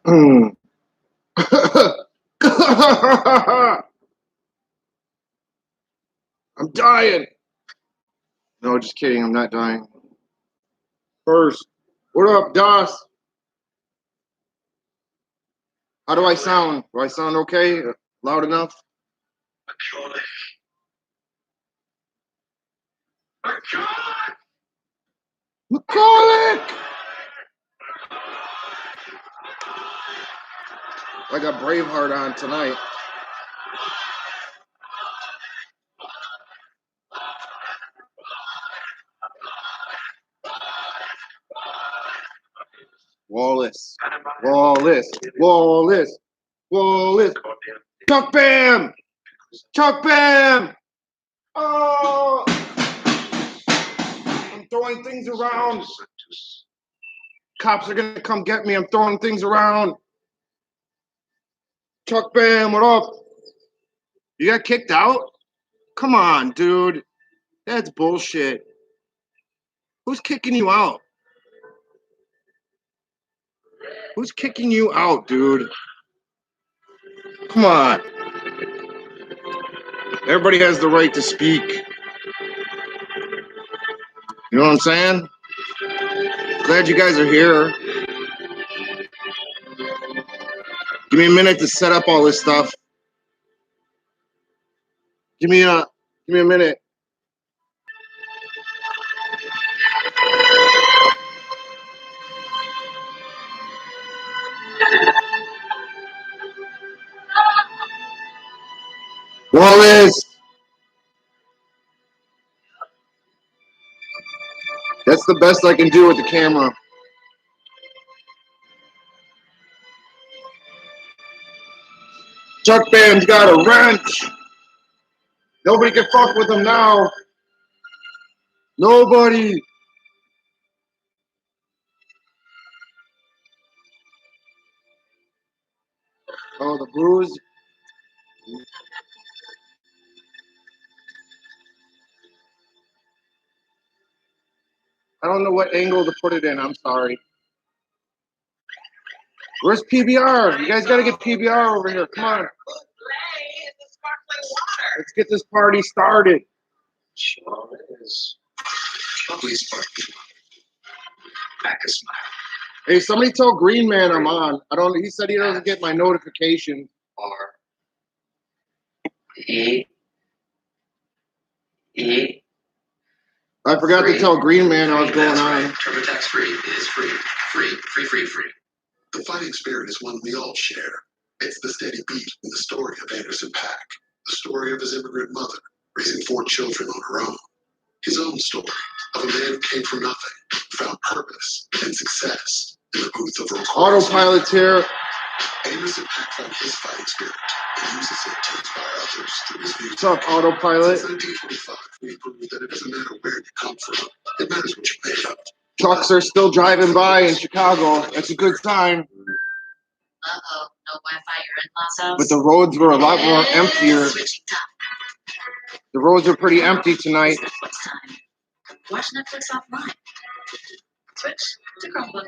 I'm dying. No, just kidding. I'm not dying. First, what up, DOS? How do I sound? Do I sound okay? Loud enough? McCulloch! I got Braveheart on tonight. Wallace. Chuck Bam! Chuck Bam! Oh! I'm throwing things around. Cops are gonna come get me. I'm throwing things around. Chuck Bam, what up? You got kicked out? Come on, dude. That's bullshit. Who's kicking you out? Who's kicking you out, dude? Come on. Everybody has the right to speak. You know what I'm saying? Glad you guys are here. Give me a minute to set up all this stuff. Give me a minute. Wallace! That's the best I can do with the camera. Chuck Bam's got a wrench. Nobody can fuck with him now. Nobody. Oh, the bruise. I don't know what angle to put it in. I'm sorry. Where's PBR? You guys got to get PBR over here. Come on. Let's get this party started. Sure is. Lovely sparkling. Back a smile. Hey, somebody tell Green Man I'm on. He said he doesn't get my notification. I forgot to tell Green Man I was going on. TurboTax Free is free. Free. The fighting spirit is one we all share. It's the steady beat in the story of Anderson .Paak. The story of his immigrant mother, raising 4 children on her own. His own story of a man who came from nothing, found purpose and success in the booth of Autopilot's here. Anderson .Paak found his fighting spirit and uses it to inspire others through his views. What's up, Autopilot? Since 1925, we've proved that it doesn't matter where you come from. It matters what you made of. Trucks are still driving by in Chicago. That's a good sign. Uh-oh, no Wi-Fi you're in Los House? But the roads were a lot more emptier. The roads are pretty empty tonight. Netflix time. Watch Netflix offline. Switch to Chromebook.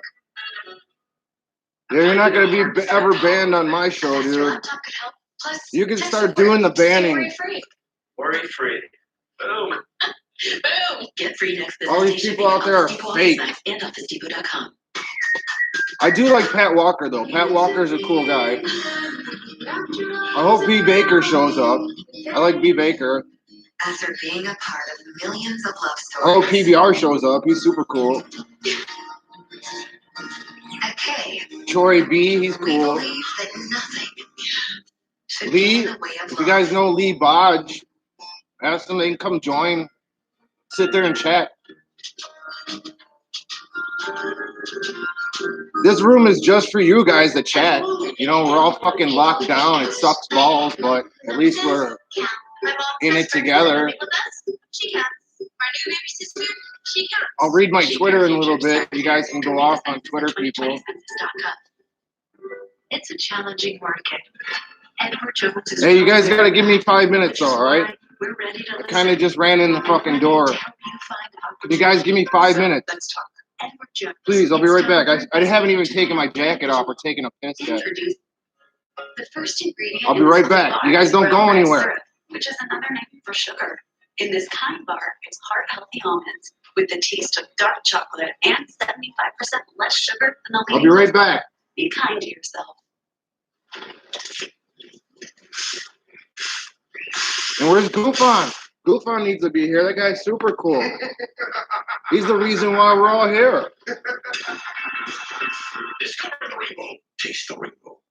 Yeah, you're not going to be ever banned on my show, dude. You can start doing the banning. Worry-free. Boom. Boom. Get free next business. All these people out there are fake. And OfficeDepot.com. I do like Pat Walker, though. Pat Walker's a cool guy. I hope B. Baker shows up. I like B. Baker. After being a part of millions of love stories. I hope PBR shows up. He's super cool. At K, Troy B. He's we cool. believe that nothing should Lee, be in the way of if you guys love. know Lee Bodge, ask them they can come join. Sit there and chat. This room is just for you guys to chat. You know, we're all fucking locked down. It sucks balls, but at least we're in it together. She counts. My new baby sister, she counts. I'll read my Twitter in a little bit. You guys can go off on Twitter, people. It's a challenging market. Edward Jones is Hey, you guys gotta give me 5 minutes, though, all right? We're ready to I kind of just ran in the fucking door. Can you guys give me 5 minutes? Let's talk. Edward Jones. Please, I'll be right back. I haven't even taken my jacket off or taken a piss yet. Introduce the first ingredient. I'll be right back. You guys don't go anywhere. Syrup, which is another name for sugar. In this kind bar, it's heart-healthy almonds with the taste of dark chocolate and 75% less sugar than the I'll be right back. Be kind to yourself. And where's Goofon? Goofon needs to be here. That guy's super cool. He's the reason why we're all here. Discover the rainbow. Taste the rainbow.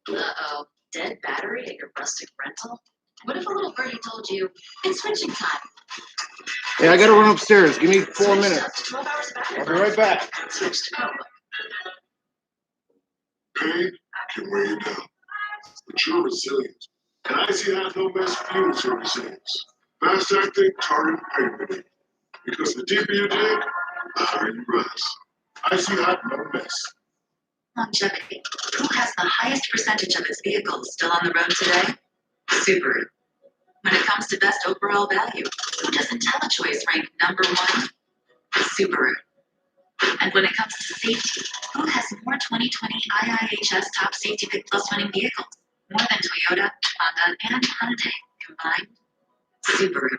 Uh-oh. Dead battery at your rustic rental? What if a little birdie told you, it's switching time? Hey, I gotta run upstairs. Give me 4 Switch minutes. up to 12 hours battery. I'll be right back. Switch to Nova. Pain can weigh you down, but you're resilient. And IC has no mess fuels your resilience. Fast acting, targeted pain relief. Because the deeper you dig, the higher you rise. IC had no mess. Longevity. Who has the highest percentage of its vehicles still on the road today? Subaru. When it comes to best overall value, who does IntelliChoice rank number one? Subaru. And when it comes to safety, who has more 2020 IIHS Top Safety Pick Plus winning vehicles? More than Toyota, Honda, and Hyundai combined? Subaru.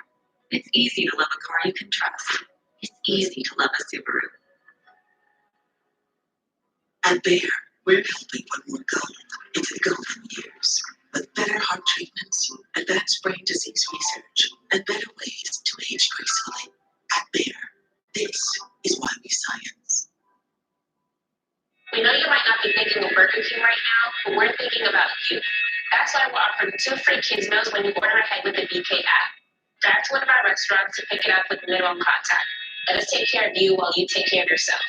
It's easy to love a car you can trust. It's easy to love a Subaru. At Bayer, we're helping one more goal into the golden years with better heart treatments, advanced brain disease research, and better ways to age gracefully. At Bayer, this is why we science. We know you might not be thinking of Burger King right now, but we're thinking about you. That's why we're offering 2 free kids meals when you order ahead with the BK app. Drive to one of our restaurants to pick it up with minimum contact. Let us take care of you while you take care of yourself.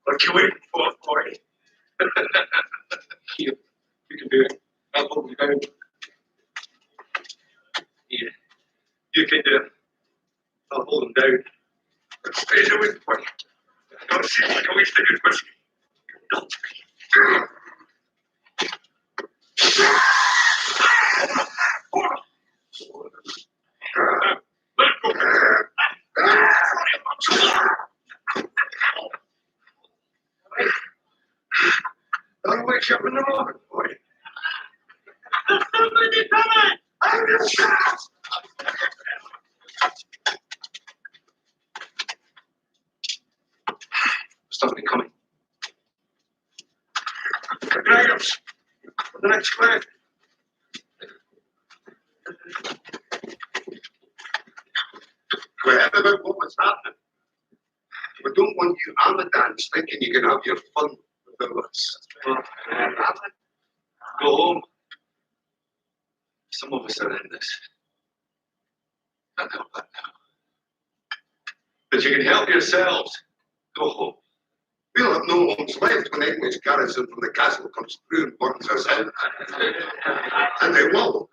What you waiting for, Corey? You can do it. I'll hold you down. Yeah, you can do it. I'll hold him down. Stay away from me. Don't seem like a waste of good whiskey. Don't be. Let go. Don't wake up in the morning, boy. There's somebody coming! I'm your shot! Somebody coming. Grahams! The next man. We're happy about what was happening. We don't want you on the dance thinking you can have your fun without us. Go home. Some of us are in this. Can't help that now. But you can help yourselves. Go home. We'll have no homes left when the English garrison from the castle comes through and burns us out. And they will.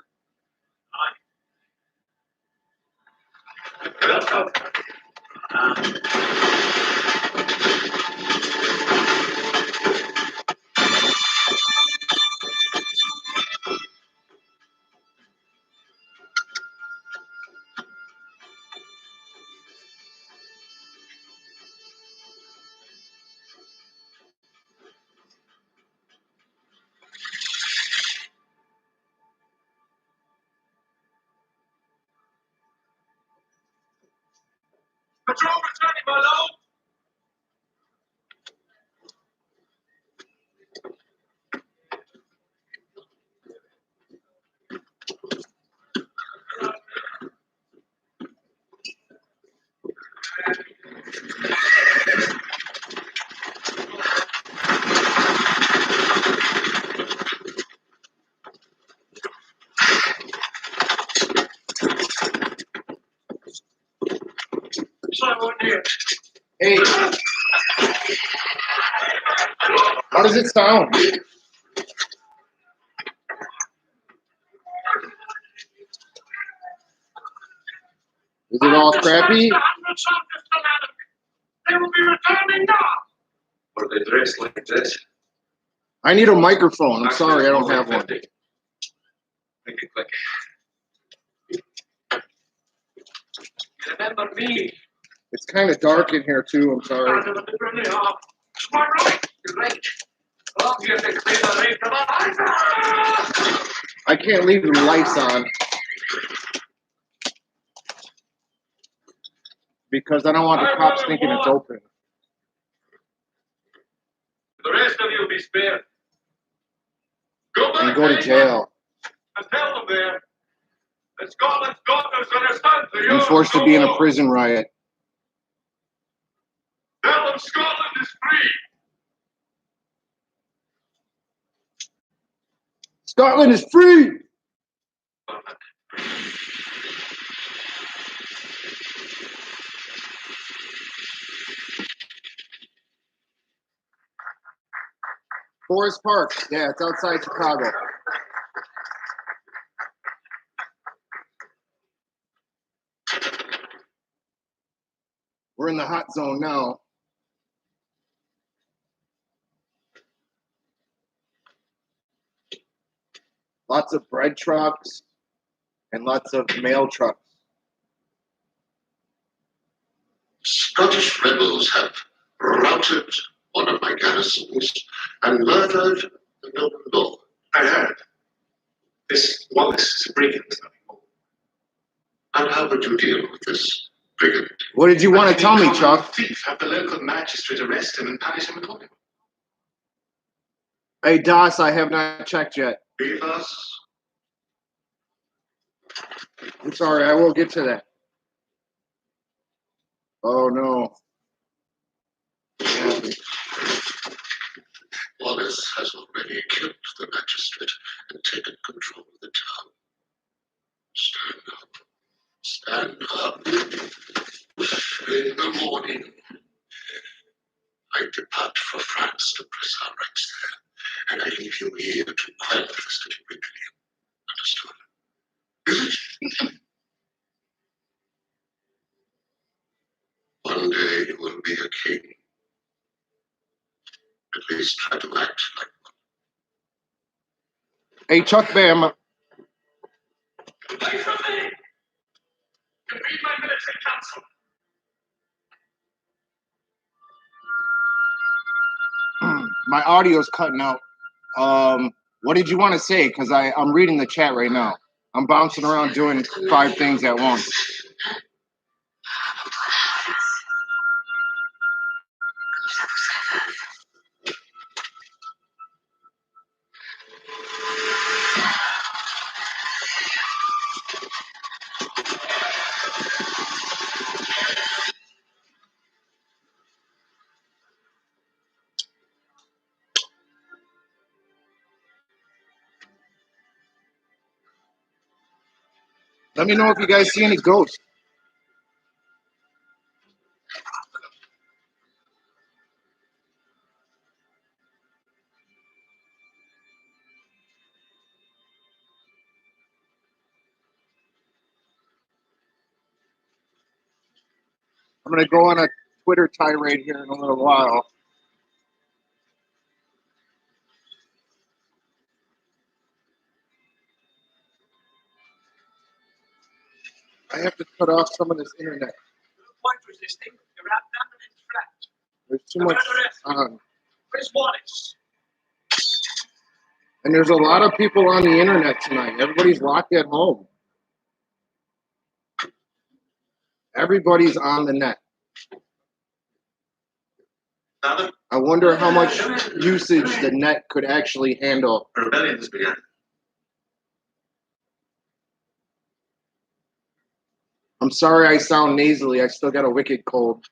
Patrol returning, my lord. one here. Hey, how does it sound? Is it all crappy? They will be returning now. Are they dressed like this? I need a microphone. I'm sorry, I don't have one. Click it, click. You remember me? It's kind of dark in here too. I'm sorry. You're right. You're right. Oh, you have to clear the rate of the I can't leave the lights on because I don't want the cops thinking it's open. The rest of you will be spared. Go back And go to jail. and tell them there that Scotland's daughters understand the I'm forced to be in a prison riot. Tell them Scotland is free. Scotland is free! Forest Park. Yeah, it's outside Chicago. We're in the hot zone now. Lots of bread trucks and lots of mail trucks. Scottish rebels have routed one of my garrisons and murdered the noble lord. I heard. This Wallace is a brigand. And how would you deal with this brigand? What did you want to tell me, Chuck? Thief. Have the local magistrate arrest him and punish him accordingly. Hey, Das, I have not checked yet. Leave us. I'm sorry, I will get to that. Oh, no. Wallace has already killed the magistrate and taken control of the town. Stand up. Stand up. In the morning, I depart for France to press our rights there, and I leave you here to quell this little rebellion. Understood? One day you will be a king. At least try to act like one. Hey, Chuck Bam. Away from me! You read my military council. My audio's cutting out. What did you want to say? Because I'm reading the chat right now. I'm bouncing around doing 5 things at once. Let me know if you guys see any ghosts. I'm going to go on a Twitter tirade here in a little while. I have to cut off some of this internet. Point resisting. You're outnumbered and trapped. There's too much on. Where's Wallace? And there's a lot of people on the internet tonight. Everybody's locked at home. Everybody's on the net. Father, I wonder how much usage the net could actually handle. a rebellion has begun. I'm sorry I sound nasally. I still got a wicked cold.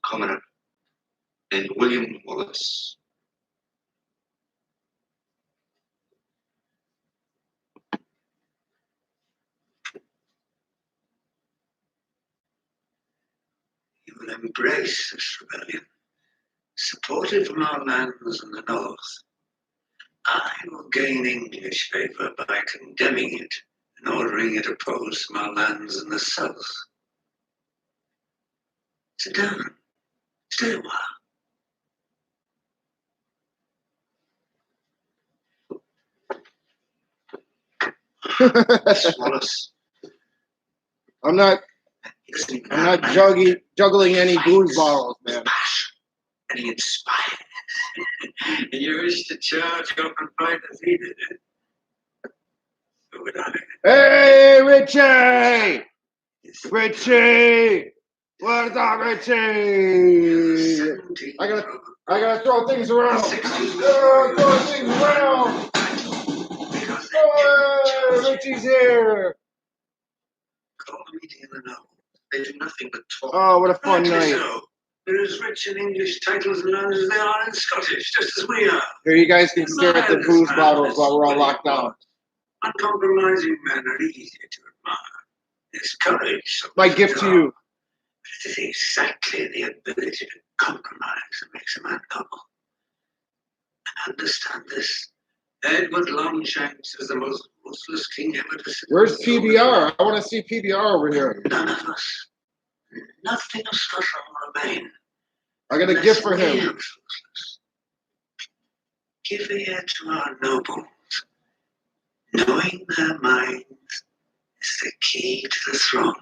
Commoner named William Wallace. embrace this rebellion, supported from our lands in the north, I will gain English favor by condemning it and ordering it opposed from our lands in the south. Sit down. Stay a while. Wallace. I'm not He doesn't even I'm have not a juggling any booze bottles, man. passion, and he inspired it. And you wish to charge up and fight as he did it. So would I. Hey, Richie! Richie! What's up, Richie? 17 I gotta throw things around. Throw things around. Oh, Richie's here. Call a meeting in the know. They do nothing but talk. Oh, what a fun Rightly night. so. They're as rich in English titles and lands as they are in Scottish, just as we are. Here, you guys can stare at the booze bottles while we're all locked down. Uncompromising men are easy to admire. There's courage. My gift to you. It is exactly the ability to compromise that makes a man noble. And understand this. Edward Longshanks is the most ruthless king ever to sit. Where's PBR? I want to see PBR over here. None of us. Nothing of Scotland will remain. I got a gift for him. Give ear to our nobles. Knowing their minds is the key to the throne.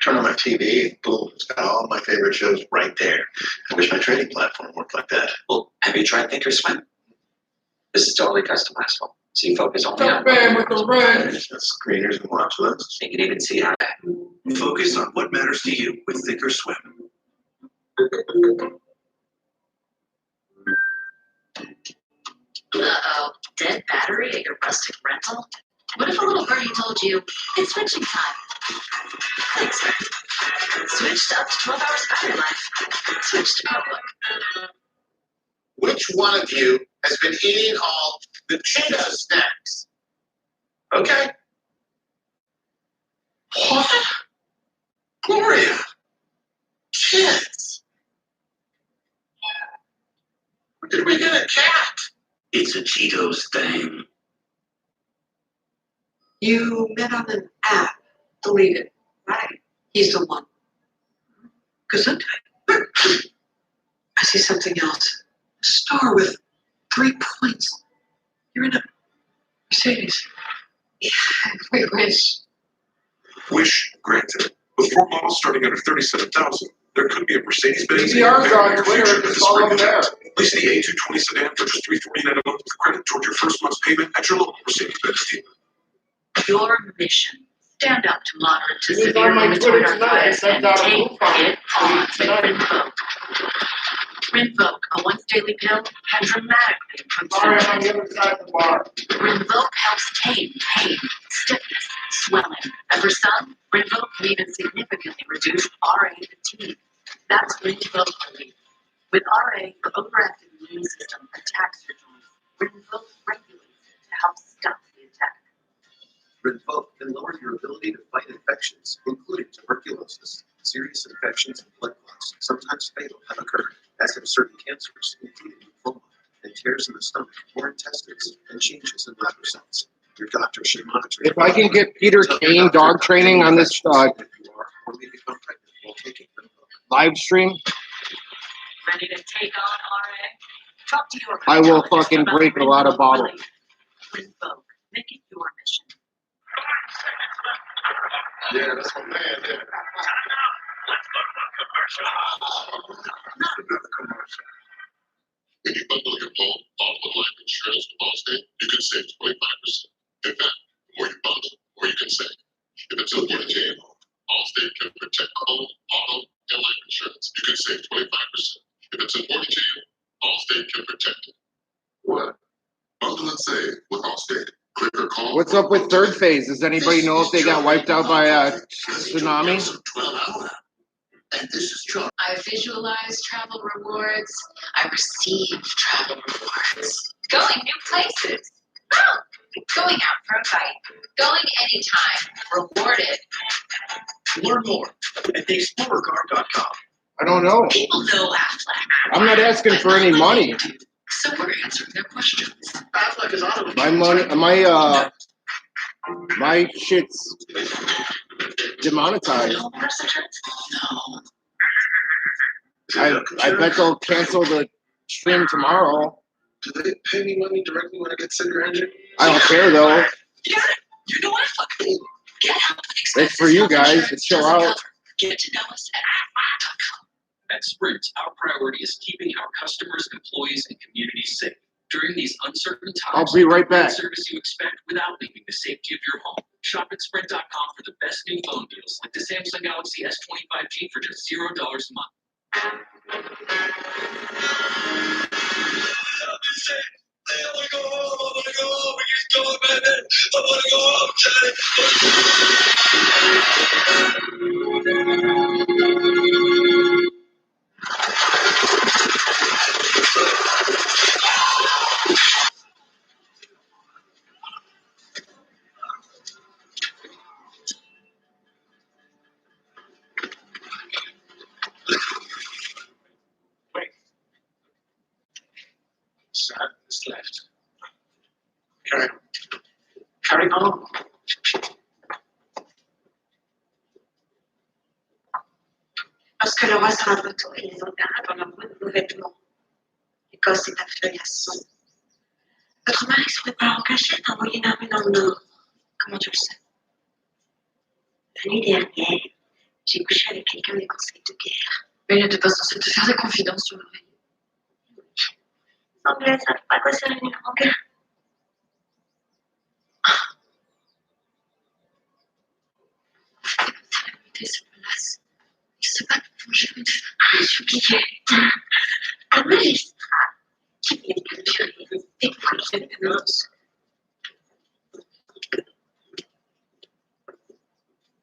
Turn on my TV, boom, it's got all my favorite shows right there. I wish my trading platform worked like that. Well, have you tried Thinkorswim? This is totally customizable, so you focus only Top on man with the red. There's screeners and watch lists. You can even see how Focus on what matters to you with Thinkorswim. Uh-oh, dead battery at your rustic rental? What if a little birdie told you, it's switching time? Fix it. Switch to up to 12 hours battery life. Switch to Public. Which one of you has been eating all the Cheeto snacks? Okay. What? Gloria! Kids! Did we get a cat? It's a Cheetos thing. You met on an app. Deleted. Right. He's the one. Gesundheit. I see something else. A star with 3 points. You're in a Mercedes. Yeah, we wish. Wish granted. With 4 models starting under $37,000, there could be a Mercedes-Benz. PBR's on Twitter. Just follow him there. Lease the A220 sedan for just $349 a month with credit toward your first month's payment at your local Mercedes-Benz dealer. Your mission. Stand up to moderate to He's severe on my rheumatoid Twitter tonight. I arthritis sent and out a take coupon. it on with Tonight. Rinvoq. Rinvoq, a once daily pill, can dramatically improve Sorry, I'm on symptoms. the other side of the bar. Rinvoq helps tame pain, stiffness, swelling. And for some, Rinvoq can even significantly reduce RA fatigue. That's Rinvoq relief. With RA, the overactive immune system attacks your joints. Rinvoq regulates it to help stop the attack. Rinvoq can lower your ability to fight infections, including tuberculosis. Serious infections and blood clots, sometimes fatal, have occurred, as have certain cancers, including lymphoma, and tears in the stomach or intestines, and changes in bladder cells. Your doctor should monitor. If I can get Peter Kane dog training on this if you are or may become pregnant while taking Rinvoq. live stream, Ready to take on RA? Talk to your I will cardiologist fucking about break a lot of Rinvoq bottles. relief. Rinvoq, make it your mission. Yeah, that's my man there. Not another commercial. When you bundle your home, auto, and life insurance with Allstate, you can save 25%. In fact, the more you bundle, the more you can save. If it's important to you, Allstate can protect home, auto, and life insurance. You can save 25%. If it's important to you, Allstate can protect it. What? Bundle and save with Allstate. Click or call. What's up with third phase? Does anybody know if they got wiped out by a tsunami? And this is John. I visualize travel rewards. I receive travel rewards. Going new places. Oh, going out for a bite. Going anytime. Rewarded. Learn more at ExplorerCar.com. I don't know. People know Aflac. I'm not asking for any money. So we're answering their questions. Affleck is auto. My money, my shit's demonetized. Homeowners insurance? No. I bet they'll cancel the stream tomorrow. Do they pay me money directly when I get sick or injured? I don't care though. Yeah, you know what? Fuck it. Get help with expenses. It's for you health guys insurance to chill doesn't out. cover. Get to know us at Aflac.com. At Sprint, our priority is keeping our customers, employees, and communities safe. During these uncertain times, I'll be right the great back. service you expect without leaving the safety of your home. Shop at Sprint.com for the best new phone deals, like the Samsung Galaxy S25G for just $0 a month. Sadness left. Carry on. Lorsque le roi sera de retour, il les enverra dans leurs nouveaux vêtements. L'Écosse est un feuille à son. Votre mari se prépare en cachette à envoyer une armée dans le nord. Comment tu le sais? La nuit dernière, j'ai couché avec quelqu'un des conseils de guerre. Mais il n'était pas censé te faire des confidences sur l'oreille. Les Anglais savent pas quoi c'est une langue. Écoutez, c'est menace. Il se bat pour jouer une femme. Ah, j'oubliais. Un magistrat qui vient de capturer des couilles de menace.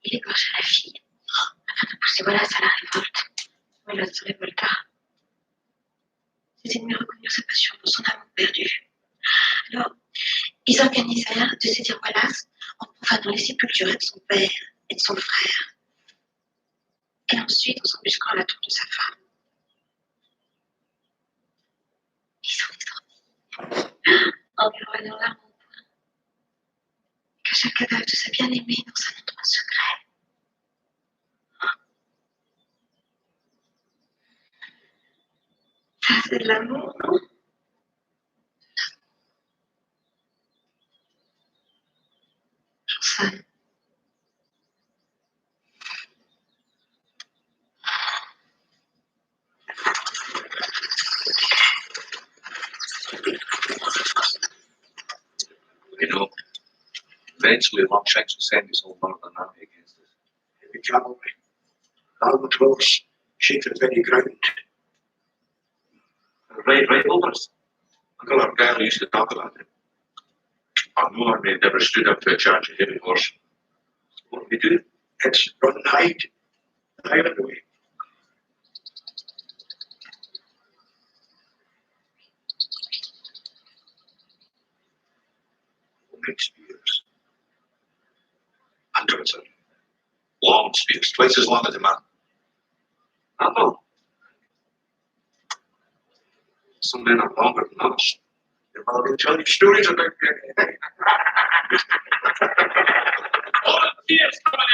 Il égorge la fille afin de pousser Wallace à la révolte. Wallace se révolta. Ses ennemis reconnurent sa passion pour son amour perdu. Alors, ils organisèrent de saisir Wallace en profanant les sépultures de son père et de son frère. Et ensuite, en s'embusquant à la tombe de sa femme. Ils s'en est sortis en hurlant leurs larmes au poing. Et cacha le cadavre de sa bien-aimée dans un endroit secret. Ça, c'est de l'amour, non? J'en sais. You know, eventually Longshanks will send his whole Northern Army against us. Heavy cavalry. Albatross. Shaken of any ground. Right over us. Uncle Argyle used to talk about it. Our new army never stood up to a charge of heavy horse. What do we do? It's run and hide. The Highland way. Big spears. Hundreds of them. Long spears, twice as long as a man. I know. Some men are longer than us. Your mother will tell you stories about it. Volunteers coming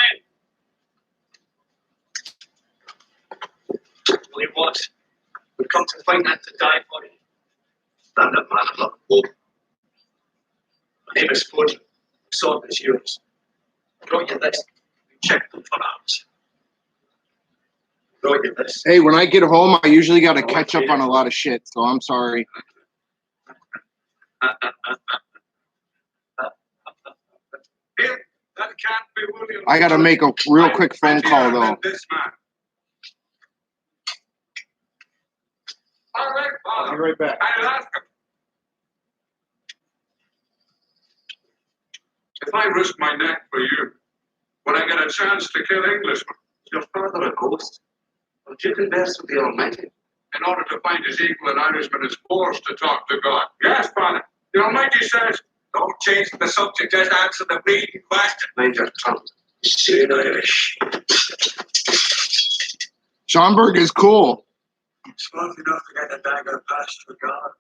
in! William Wallace. We've come to fight and to die for it. Stand up, man, and look hope. My name is Ford. Sword is yours. I brought you this. We checked them for arms. I brought you this. Hey, when I get home, I usually got to catch up on a lot of shit, so I'm sorry. Here, that can't be William. I got to make a real quick phone call, though. This man. All right, I'll be Father. right back. I'll ask him. If I risk my neck for you, would I get a chance to kill Englishmen? Is your father a ghost? Or do you converse with the Almighty? In order to find his equal, an Irishman is forced to talk to God. Yes, Father. The Almighty says, don't change the subject, just answer the bleeding question. Mind your tongue. Say in Irish. Schaumburg is cool. Smart enough to get a dagger past your guard.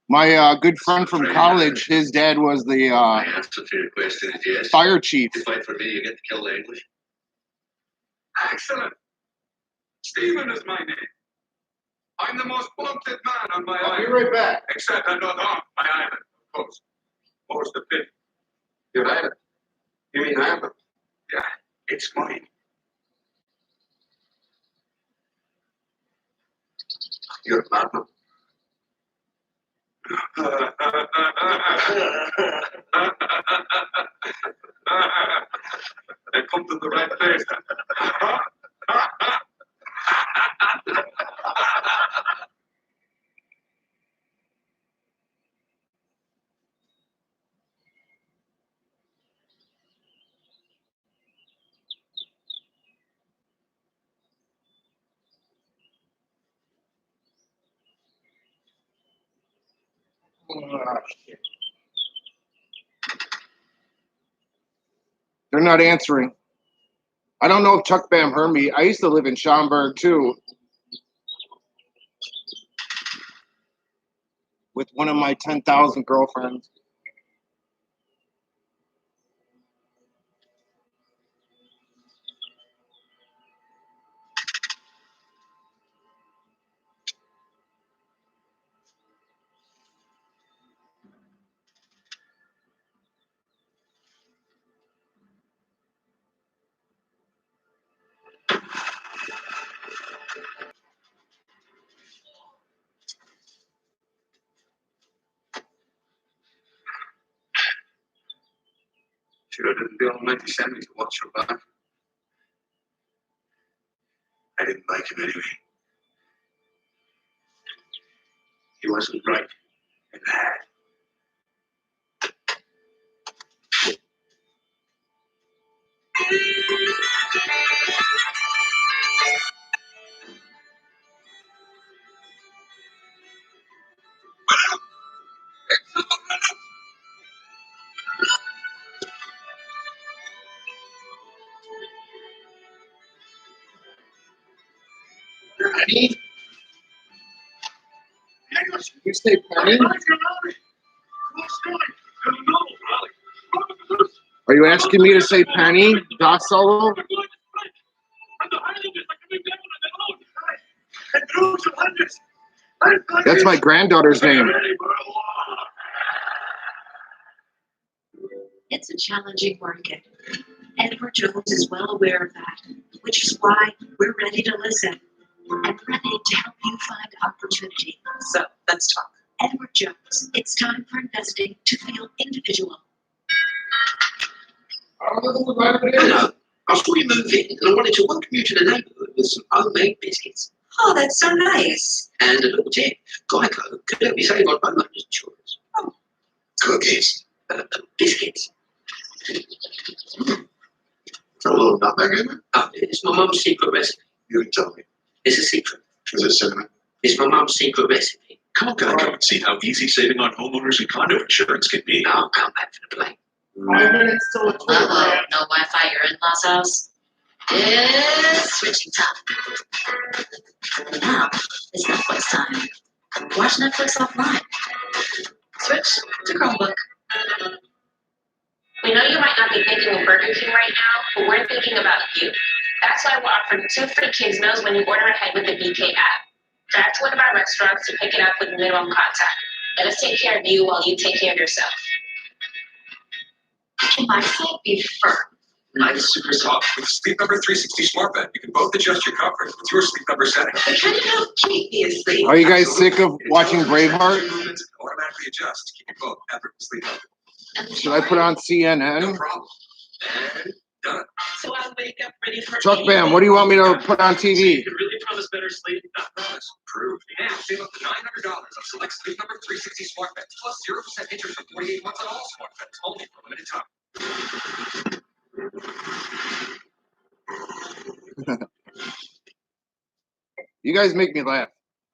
My good friend from college, his dad was the My answer to your question is yes. fire chief. You fight for me, you get to kill the English. Excellent. Stephen is my name. I'm the most wanted man on my island. right back. Except I'm not on my island, of course. More's the pity. Your island? You mean Ireland? Yeah, it's mine. You're a madman. I come to the right place. They're not answering. I don't know if Chuck Bam heard me. I used to live in Schaumburg too, with one of my 10,000 girlfriends. Should have didn't the almighty send me to watch your back. I didn't like him anyway. He wasn't right in the head. Penny? You say Penny? Are you asking me to say Penny? Doc Solo? That's my granddaughter's name. It's a challenging market. Edward Jones is well aware of that, which is why we're ready to listen and ready to help you find opportunity. So let's talk. Edward Jones, it's time for investing to feel individual. Hello. I saw you move in and I wanted to welcome you to the neighbourhood with some homemade biscuits. Oh, that's so nice. And a little tip, Geico could help you save on homeowners insurance. Oh. Cookies. Biscuits. Got a little nutmeg in it? Oh, it's my mum's secret recipe. You didn't tell me. It's a secret. Is it cinnamon? It's my mum's secret recipe. Come on, Geico, and see how easy saving on homeowners and condo insurance can be. I'll come back for the plane. 5 minutes till it's Uh-oh, no Wi-Fi at your in-laws' house? It's switching time. Now, it's Netflix time. Watch Netflix offline. Switch to Chromebook. We know you might not be thinking of Burger King right now, but we're thinking about you. That's why we're offering 2 free kids meals when you order ahead with the BK app. Drive to one of our restaurants to pick it up with minimum contact. Let us take care of you while you take care of yourself. Can my site be firm? Nice, super soft. With Sleep Number 360 Smart Bed, you can both adjust your comfort with your sleep number setting. But can you help keep me asleep? Are you guys sick of watching Braveheart? Movements automatically adjust to keep you both effortlessly healthy. Should I put on No CNN? problem. And done. So I'll wake up ready for Chuck Bam, what do you want me to put on TV? You can really promise better sleep. Not promise. Approved. And save up to $900 on select Sleep Number 360 Smart Beds, plus 0% interest for 48 months on all smart beds, only for a limited time. You guys make me laugh.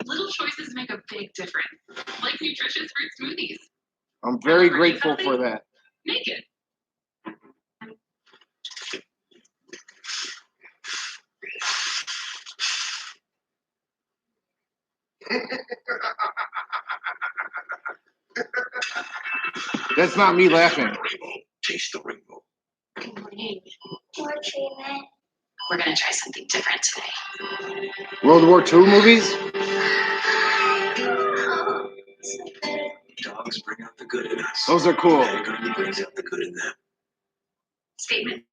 Little choices make a big difference, like nutritious fruit smoothies. I'm very grateful for that. Make it. That's not me laughing. Taste the rainbow. Good morning. More treatment. We're gonna try something different today. World War II movies? Dogs bring out the good in us. Those are cool. Pedigree brings out the good in them. Statement.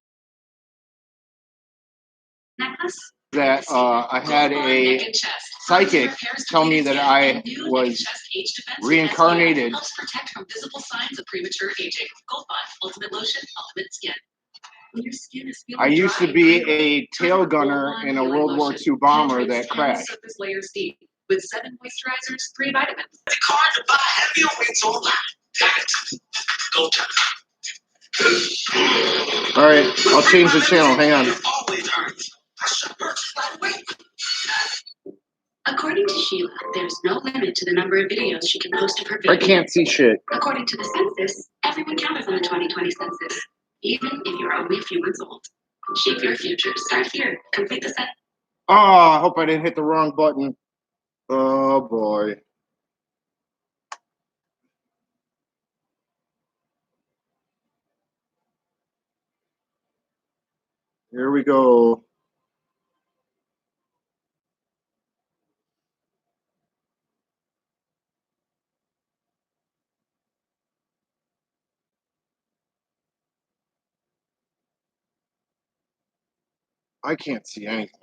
Necklace. That I had a psychic tell me that I was reincarnated. Helps protect from visible signs of premature aging. Gold Bond Ultimate Lotion, Ultimate Skin. When your skin is feeling I used to dry, be a tail gunner in a World War II bomber that crashed. Surface layers deep with 7 moisturizers, 3 vitamins. The car to buy heavier weights online. Got it. Go time. All right, I'll change the channel. Hang on. Always earns. I should purchase right away. According to Sheila, there's no limit to the number of videos she can post of her I baby. can't see shit. According to the census, everyone counted on the 2020 census, even if you're only a few months old. Shape your future. Start here. Complete the set. Oh, I hope I didn't hit the wrong button. Oh boy. Here we go. I can't see anything.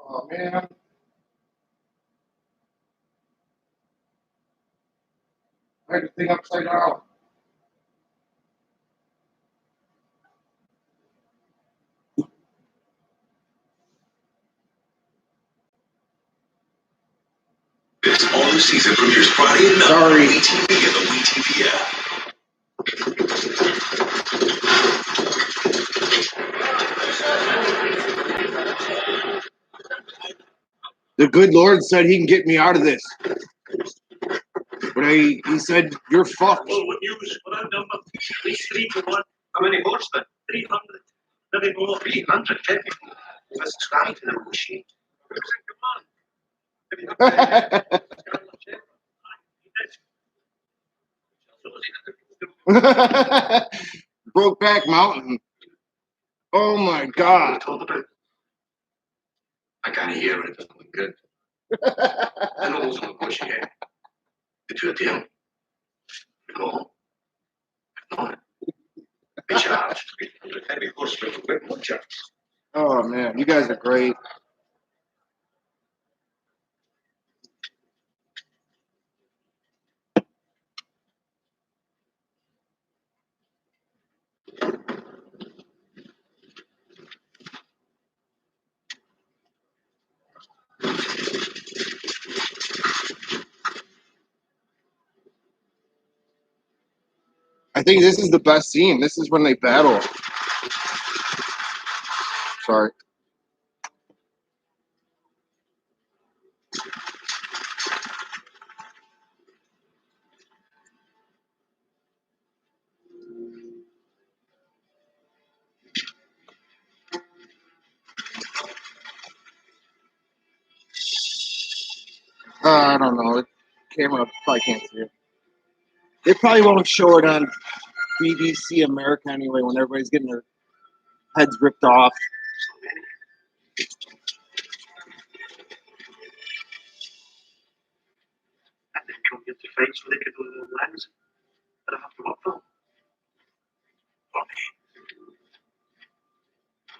Oh man. I had the thing upside down. This all-new season premieres Friday at 9 on WeTV and the WeTV app. The good Lord said he can get me out of this. But he said, you're fucked. Oh, what news? What I've done, please 3 to 1. How many horsemen? 300. Nothing more. 300 heavy. Let's try to negotiate. Come on. Brokeback Mountain. Oh my God. I kind of hear it. It doesn't look good. I know who's negotiate. It's your deal. Go home. No. Be charged. Heavy horsemen for whip one charge. Oh man, you guys are great. I think this is the best scene. This is when they battle. Sorry. I don't know. The camera probably can't see it. They probably won't show it on BBC America anyway when everybody's getting their heads ripped off. And they come get the fight so they can do the lines. But I have to walk them. Okay.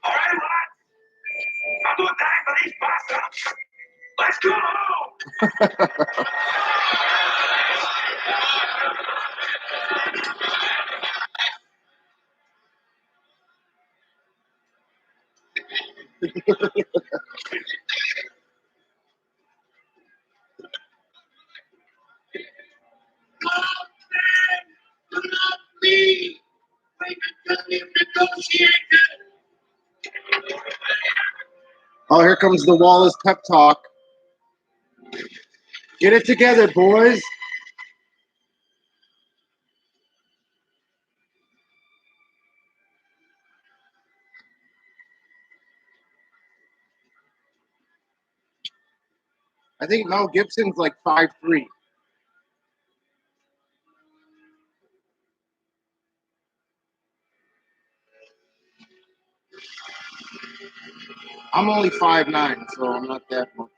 All right, lads. I'm going to die for these bastards. Let's go! Oh, here comes the Wallace pep talk. Get it together, boys. I think Mel Gibson's like 5'3". I'm only 5'9", so I'm not that much.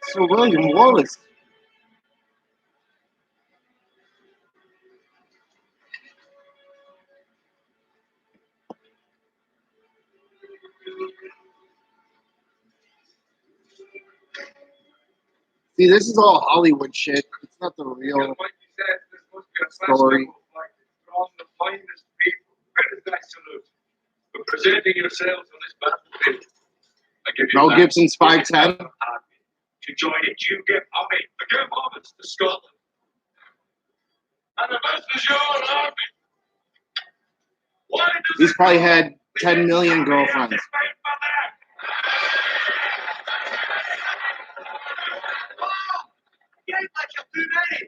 So William Wallace. See, this is all Hollywood shit. It's not the real story. From the finest people, very salute for presenting yourselves on this battlefield. I give you Mel that. Gibson's 5'10". To join it, you get army. The give homage to Scotland. And the best is your army. Why does He's it probably go? had 10 million girlfriends. Fight for that. Oh, you ain't like your too many.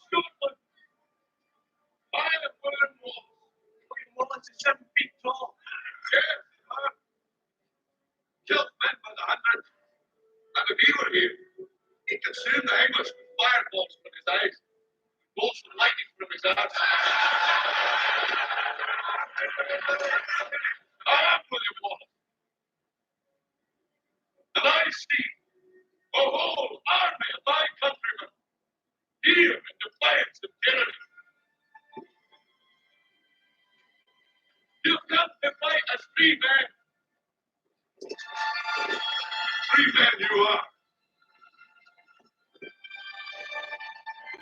Scotland. I have William Wallace. William Wallace is 7 feet tall. Yes, killed men by the hundred. And if he were here, he'd consume the English with fireballs from his eyes, bolts of lightning from his arms. I am William Wallace. And I see a whole army of my countrymen here in defiance of tyranny. You've come to fight as free men. Free men you are.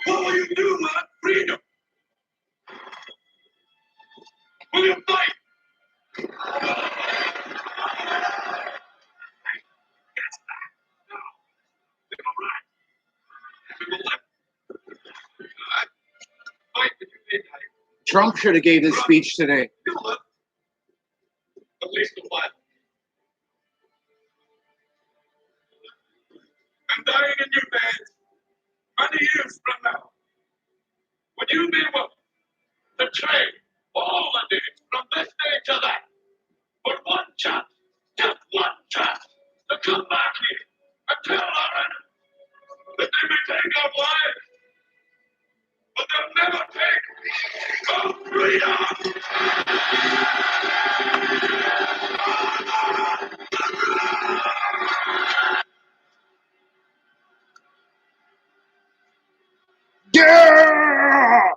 What will you do, man? Freedom. Will you fight? Yes, no. They will right. We will let. Fight with you midnight. Trump should have gave this speech today. You live. At least a while. I'm dying in your beds. Many years from now. Would you be willing to trade all the days from this day to that for one chance, just one chance, to come back here and tell our enemies that they may take our lives, but they'll never take our freedom? Yeah!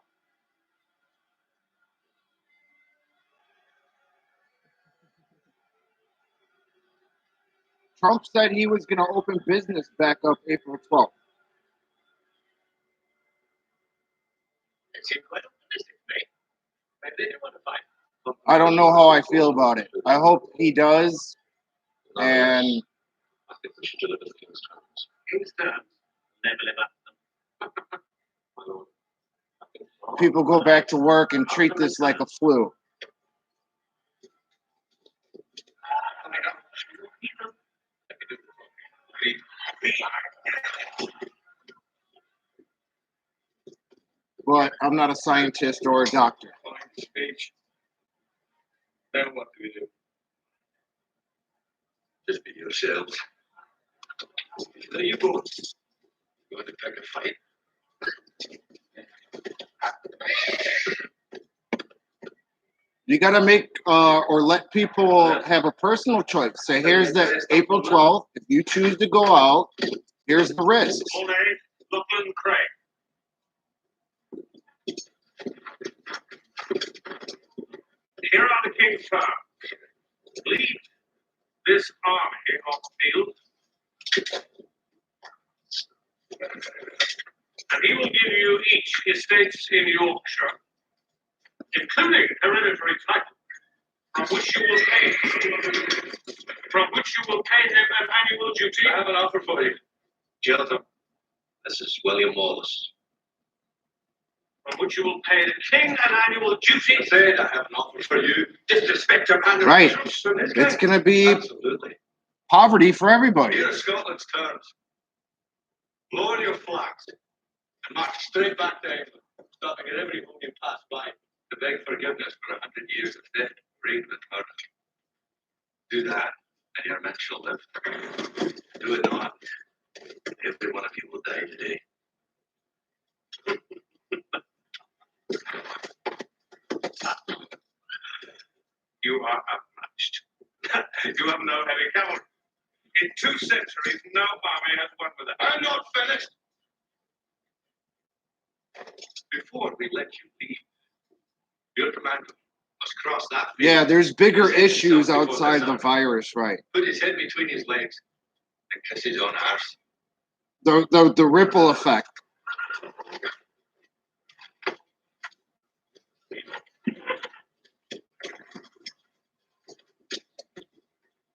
Trump said he was going to open business back up April 12th. It seemed quite optimistic to me. Maybe they didn't want to fight. I don't know how I feel about it. I hope he does. And I think we should deliver the king's terms. King's terms. Never live up to them. My lord, I think people go back to work and treat this like a flu. But I'm not a scientist or a doctor. Fine speech. Then what do we do? just be yourselves. There you go. You want to pick a fight? You got to make or let people have a personal choice. Say, here's the April 12th. If you choose to go out, here's the risks. Full name, Lachlan Craig. Here on the King's Farm. Leave this army on field, and he will give you each estates in Yorkshire, including hereditary title, from which you will pay them an annual duty. I have an offer for you. Jonathan, this is William Wallace. From which you will pay the king an annual duty. I said I have an offer for you. Disrespect your man. Right. It's going to be Absolutely. poverty for everybody. Here are Scotland's terms. Lower your flags and march straight back to England, stopping at every home you pass by to beg forgiveness for 100 years of death, rape, and murder. Do that, and your men shall live. Do it not, every one of you will die today. You are unmatched. You have no heavy cavalry. In 2 centuries, no army has won with it. I'm not finished. Before we let you leave, your commander must cross that field. Yeah, there's bigger Present issues himself before outside this the army. virus, right? Put his head between his legs and kiss his own arse. The ripple effect.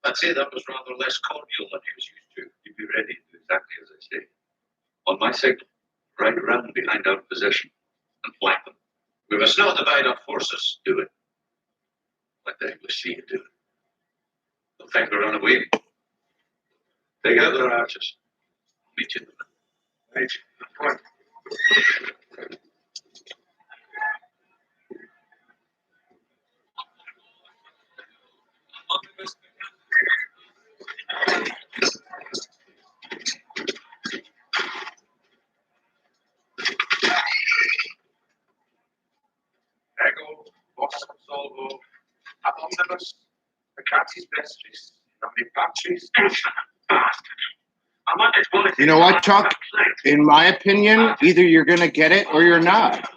I'd say that was rather less cordial than he was used to. You'd be ready to do exactly as I say. On my signal, ride around behind our position and flank them. We must not divide our forces. Do it. Let the English see you do it. They'll think we're unaware. Take out their archers. Meet you in the middle. Right. Ego, Bosco Solvo, Omnibus, the Catsy's Vestries, the Patches, bastard. I'm on it, bullet. You know what, Chuck? In my opinion, either you're going to get it or you're not.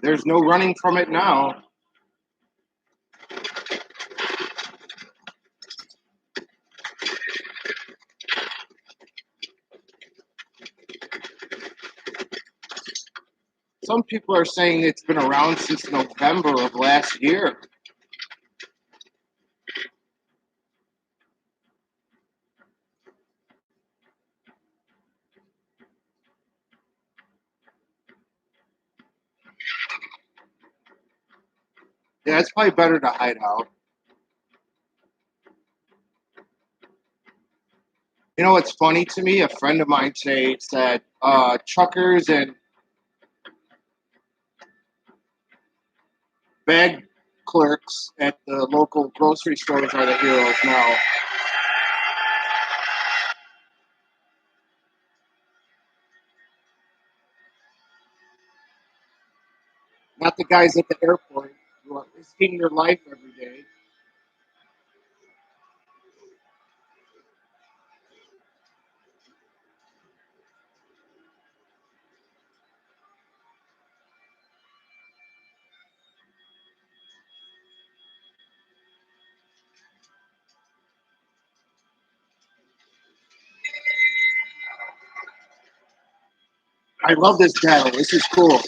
There's no running from it now. Some people are saying it's been around since November of last year. Yeah, it's probably better to hide out. You know what's funny to me? A friend of mine said truckers and bag clerks at the local grocery stores are the heroes now. Not the guys at the airport who are risking their life every day. I love this battle. This is cool.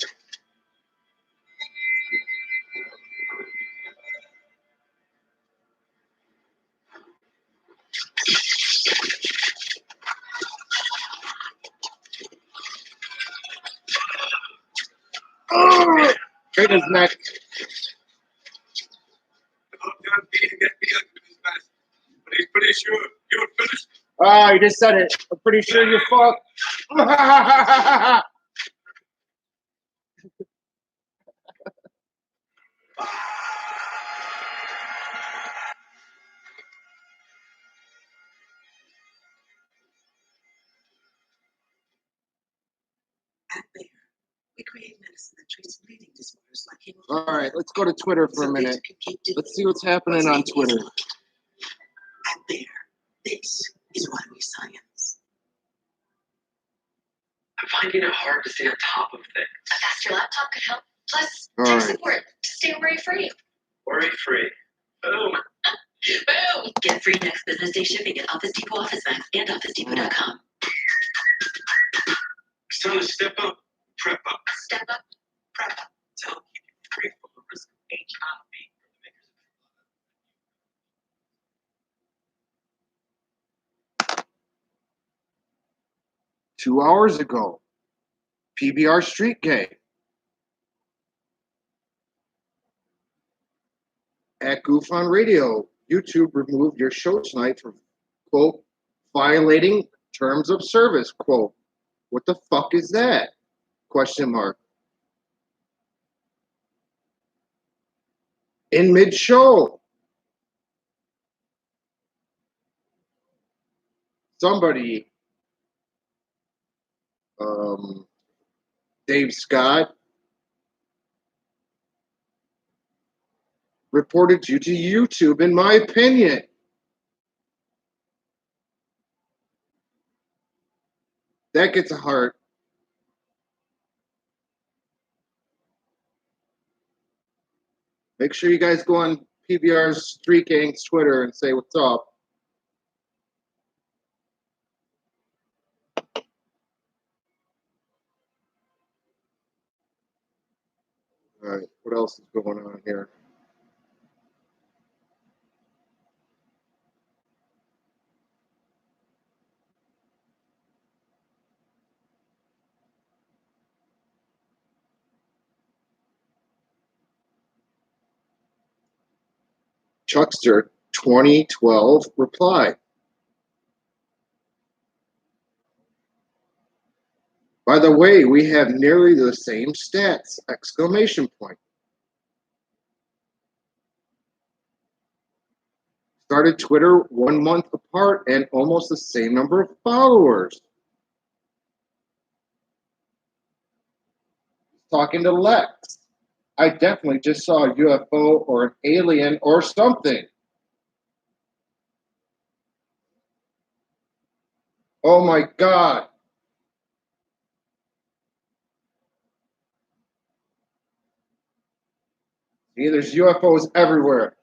Oh, right his neck. But he's pretty sure you're finished. Oh, you just said it. I'm pretty sure you're fucked. At Bayer, we create medicine that treats bleeding disorders like All hemophilia. right, let's go to Twitter for a So minute. that you can keep Let's see what's happening on Twitter. At Bayer, this is why we science. I'm finding it hard to stay on top of things. A faster laptop could help. Plus, All tech right. support to stay worry-free. Worry-free. Boom. Boom! Get free next business day shipping at Office Depot, Office Max, and OfficeDepot.com. It's time to step up, prep up. Step up. Prep up. Tell them keep it free from the risk of HIV. 2 hours ago, PBR Street Gang at Goof on Radio. YouTube removed your show tonight for, quote, violating terms of service, quote. What the fuck is that? Question mark. In mid-show, somebody, Dave Scott, reported you to YouTube, in my opinion. That gets a heart. Make sure you guys go on PBR's Street Gang's Twitter and say what's up. All right, what else is going on here? Chuckster 2012 reply. By the way, we have nearly the same stats! Exclamation point. Started Twitter 1 month apart and almost the same number of followers. Talking to Lex. I definitely just saw a UFO or an alien or something. Oh my God. See, there's UFOs everywhere.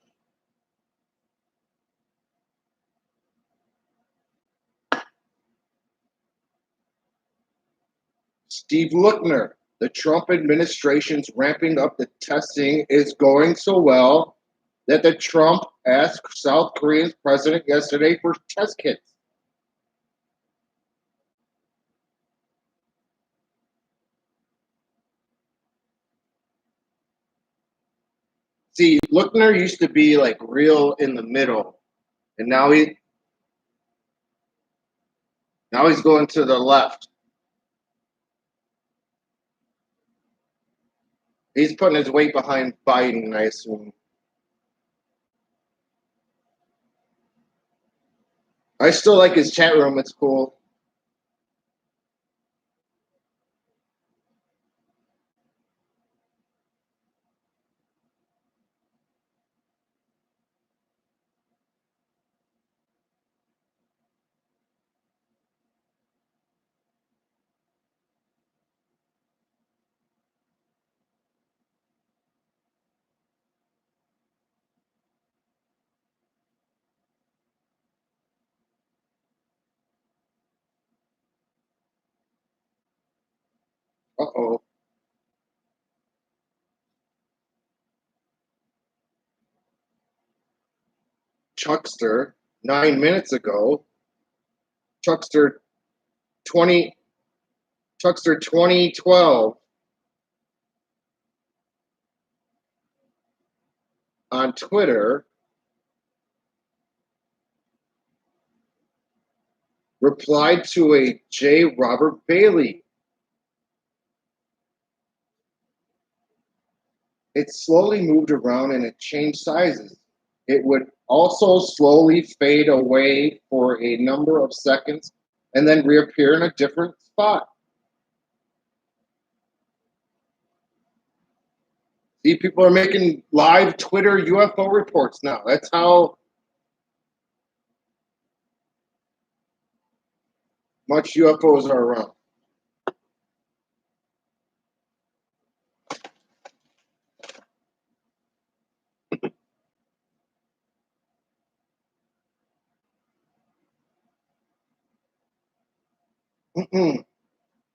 Steve Lookner. The Trump administration's ramping up the testing is going so well that the Trump asked South Korean president yesterday for test kits. See, Lookner used to be like real in the middle, and now he's going to the left. He's putting his weight behind Biden, I assume. I still like his chat room. It's cool. Uh-oh. Chuckster, 9 minutes ago. Chuckster 2012 on Twitter replied to a J. Robert Bailey. It slowly moved around and it changed sizes. It would also slowly fade away for a number of seconds and then reappear in a different spot. See, people are making live Twitter UFO reports now. That's how much UFOs are around.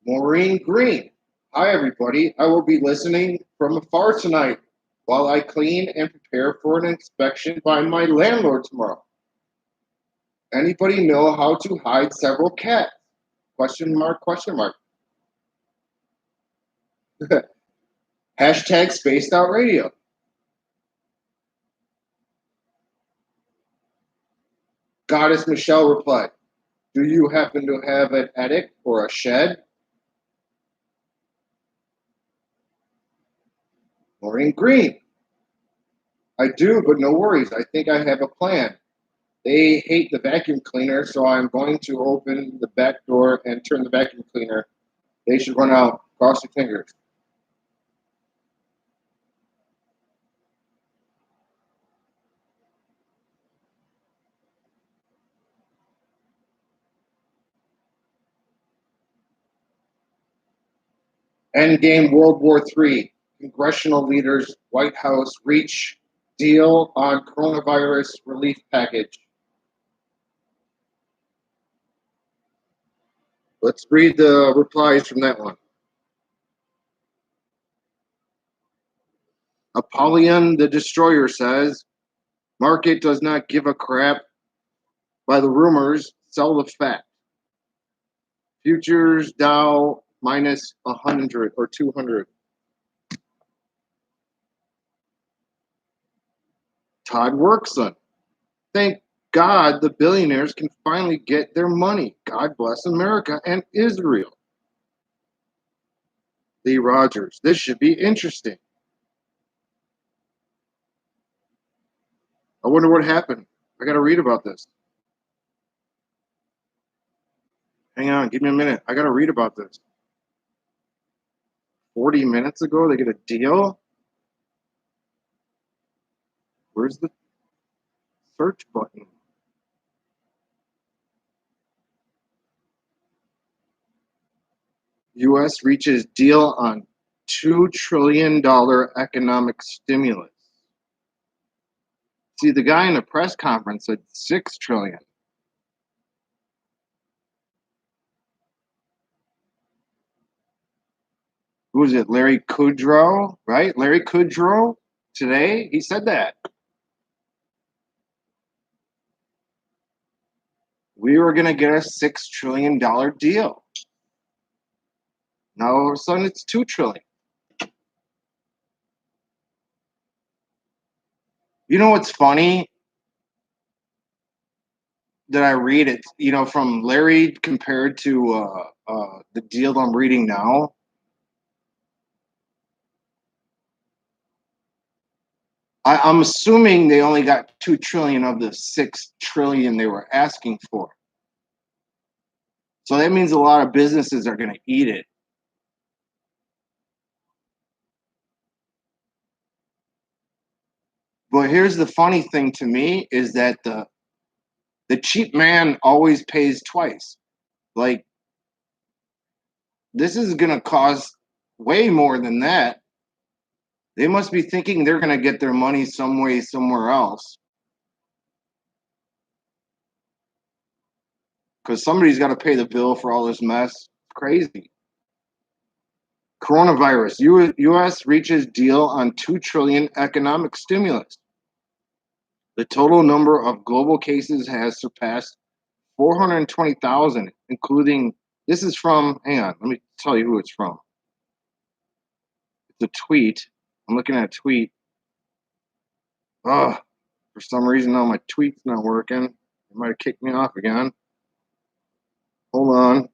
Maureen Green. Hi, everybody. I will be listening from afar tonight while I clean and prepare for an inspection by my landlord tomorrow. Anybody know how to hide several cats? Question mark, question mark. Hashtag spaced out radio. Goddess Michelle replied, do you happen to have an attic or a shed? Maureen Green. I do, but no worries. I think I have a plan. They hate the vacuum cleaner, so I'm going to open the back door and turn the vacuum cleaner. They should run out. Cross your fingers. Endgame World War III. Congressional leaders, White House reach deal on coronavirus relief package. Let's read the replies from that one. Apollyon the Destroyer says, market does not give a crap by the rumors, sell the fact. Futures Dow minus 100 or 200. Todd Workson. Thank God the billionaires can finally get their money. God bless America and Israel. Lee Rogers. This should be interesting. I wonder what happened. I got to read about this. Hang on, give me a minute. I got to read about this. 40 minutes ago, they get a deal? Where's the search button? U.S. reaches deal on $2 trillion economic stimulus. See, the guy in the press conference said $6 trillion. Who was it? Larry Kudlow, right? Larry Kudlow today, he said that. We were going to get a $6 trillion deal. Now all of a sudden it's $2 trillion. You know what's funny? That I read it, from Larry compared to the deal I'm reading now. I'm assuming they only got $2 trillion of the $6 trillion they were asking for. So that means a lot of businesses are going to eat it. But here's the funny thing to me is that the cheap man always pays twice. Like, this is going to cost way more than that. They must be thinking they're going to get their money some way, somewhere else. Because somebody's got to pay the bill for all this mess. It's crazy. Coronavirus. U.S. reaches deal on $2 trillion economic stimulus. The total number of global cases has surpassed 420,000, including, this is from, hang on, let me tell you who it's from. It's a tweet. I'm looking at a tweet. Oh, for some reason now my tweet's not working. It might have kicked me off again. Hold on.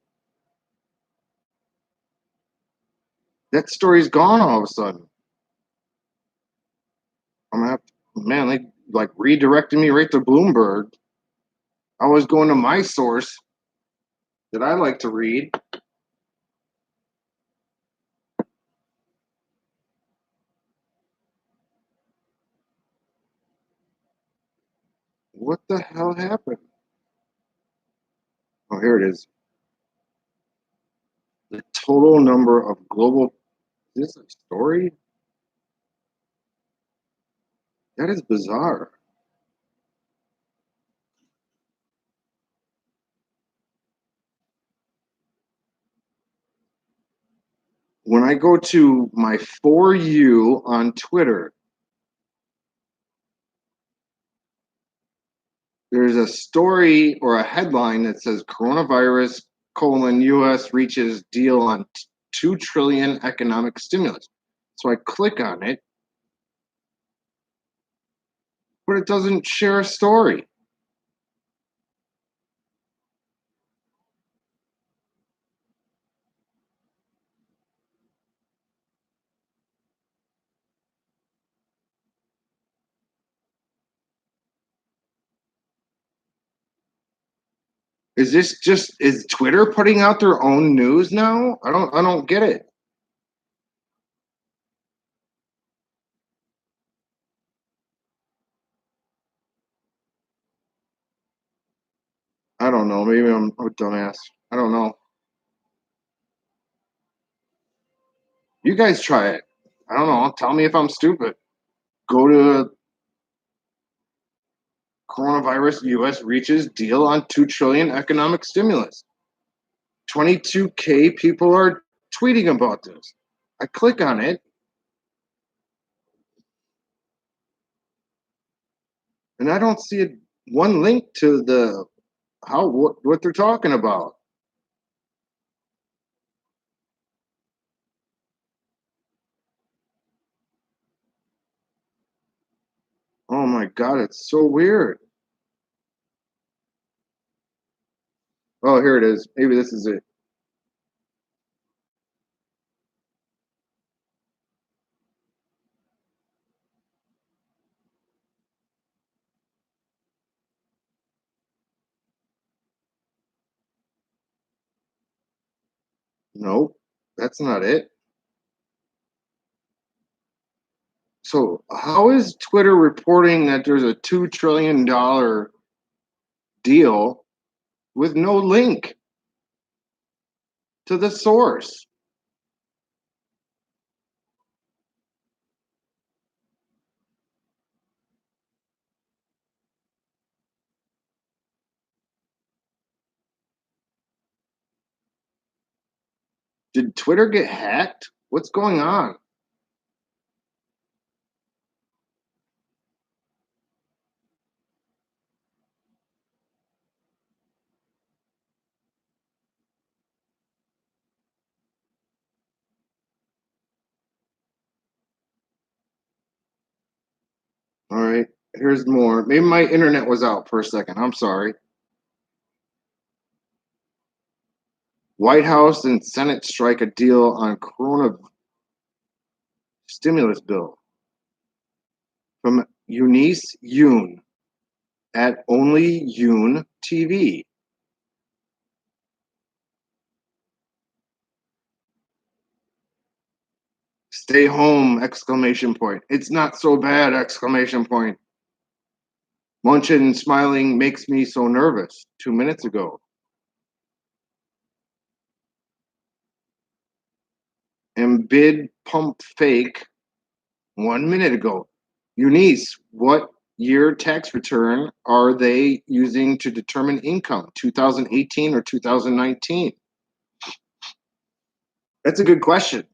That story's gone all of a sudden. I'm gonna have to, man, they like redirected me right to Bloomberg. I was going to my source that I like to read. What the hell happened? Oh, here it is. The total number of global, is this a story? That is bizarre. when I go to my For You on Twitter, there's a story or a headline that says coronavirus US reaches deal on 2 trillion economic stimulus. So I click on it, but it doesn't share a story. Is Twitter putting out their own news now? I don't get it. I don't know. Maybe I'm a dumbass. I don't know. You guys try it. I don't know. Tell me if I'm stupid. Go to coronavirus US reaches deal on 2 trillion economic stimulus. 22K people are tweeting about this. I click on it, and I don't see one link to the what they're talking about. Oh my god, it's so weird. Oh, here it is. Maybe this is it. Nope, that's not it. So, how is Twitter reporting that there's a $2 trillion deal with no link to the source? Did Twitter get hacked? What's going on? All right, here's more. Maybe my internet was out for a second. I'm sorry. White House and Senate strike a deal on corona stimulus bill. From Eunice Yoon at Only Yoon TV. Stay home! Exclamation point. It's not so bad! Exclamation point. Munchin smiling makes me so nervous. 2 minutes ago. And bid pump fake 1 minute ago. Eunice, what year tax return are they using to determine income? 2018 or 2019? That's a good question.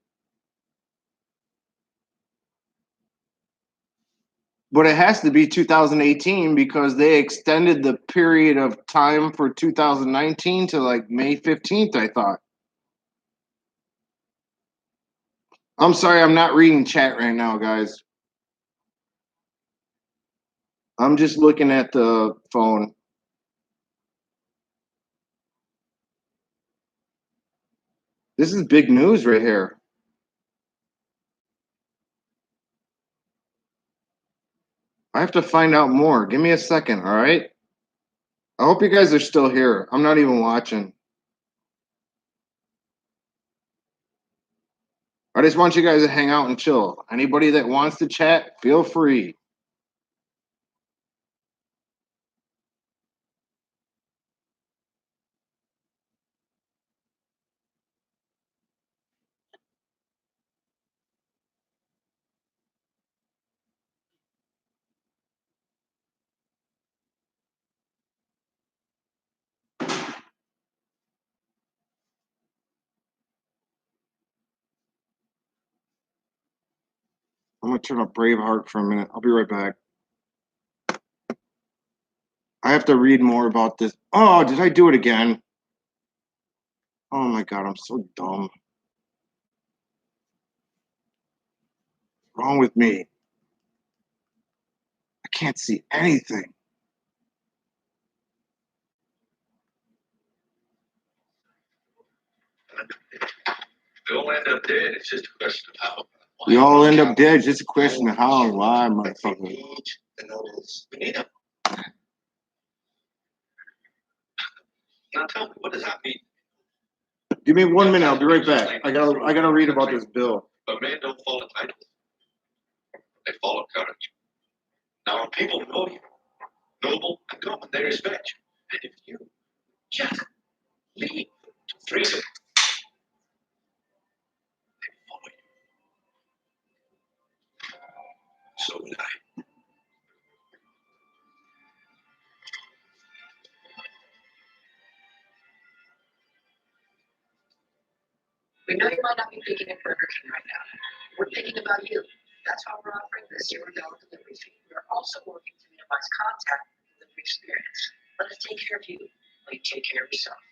But it has to be 2018 because they extended the period of time for 2019 to like May 15th, I thought. I'm sorry, I'm not reading chat right now, guys. I'm just looking at the phone. This is big news right here. I have to find out more. Give me a second, all right? I hope you guys are still here. I'm not even watching. I just want you guys to hang out and chill. Anybody that wants to chat, feel free. gonna turn up Braveheart for a minute. I'll be right back. I have to read more about this. Oh, did I do it again? Oh my god, I'm so dumb. What's wrong with me? I can't see anything. They'll end up dead. It's just a question of how. We all end up dead. Just a question of how and why, motherfucker. We need them. Now tell me, what does that mean? Give me 1 minute. I'll be right back. I gotta read about this bill. But men don't follow titles. They follow courage. Now when people know you, noble and common, they respect you. And if you just leave to freedom, they follow you. So would I. We know you might not be thinking of Burger King right now. We're thinking about you. That's why we're offering the $0 delivery fee. We are also working to minimize contact with the delivery experience. Let us take care of you while you take care of yourself.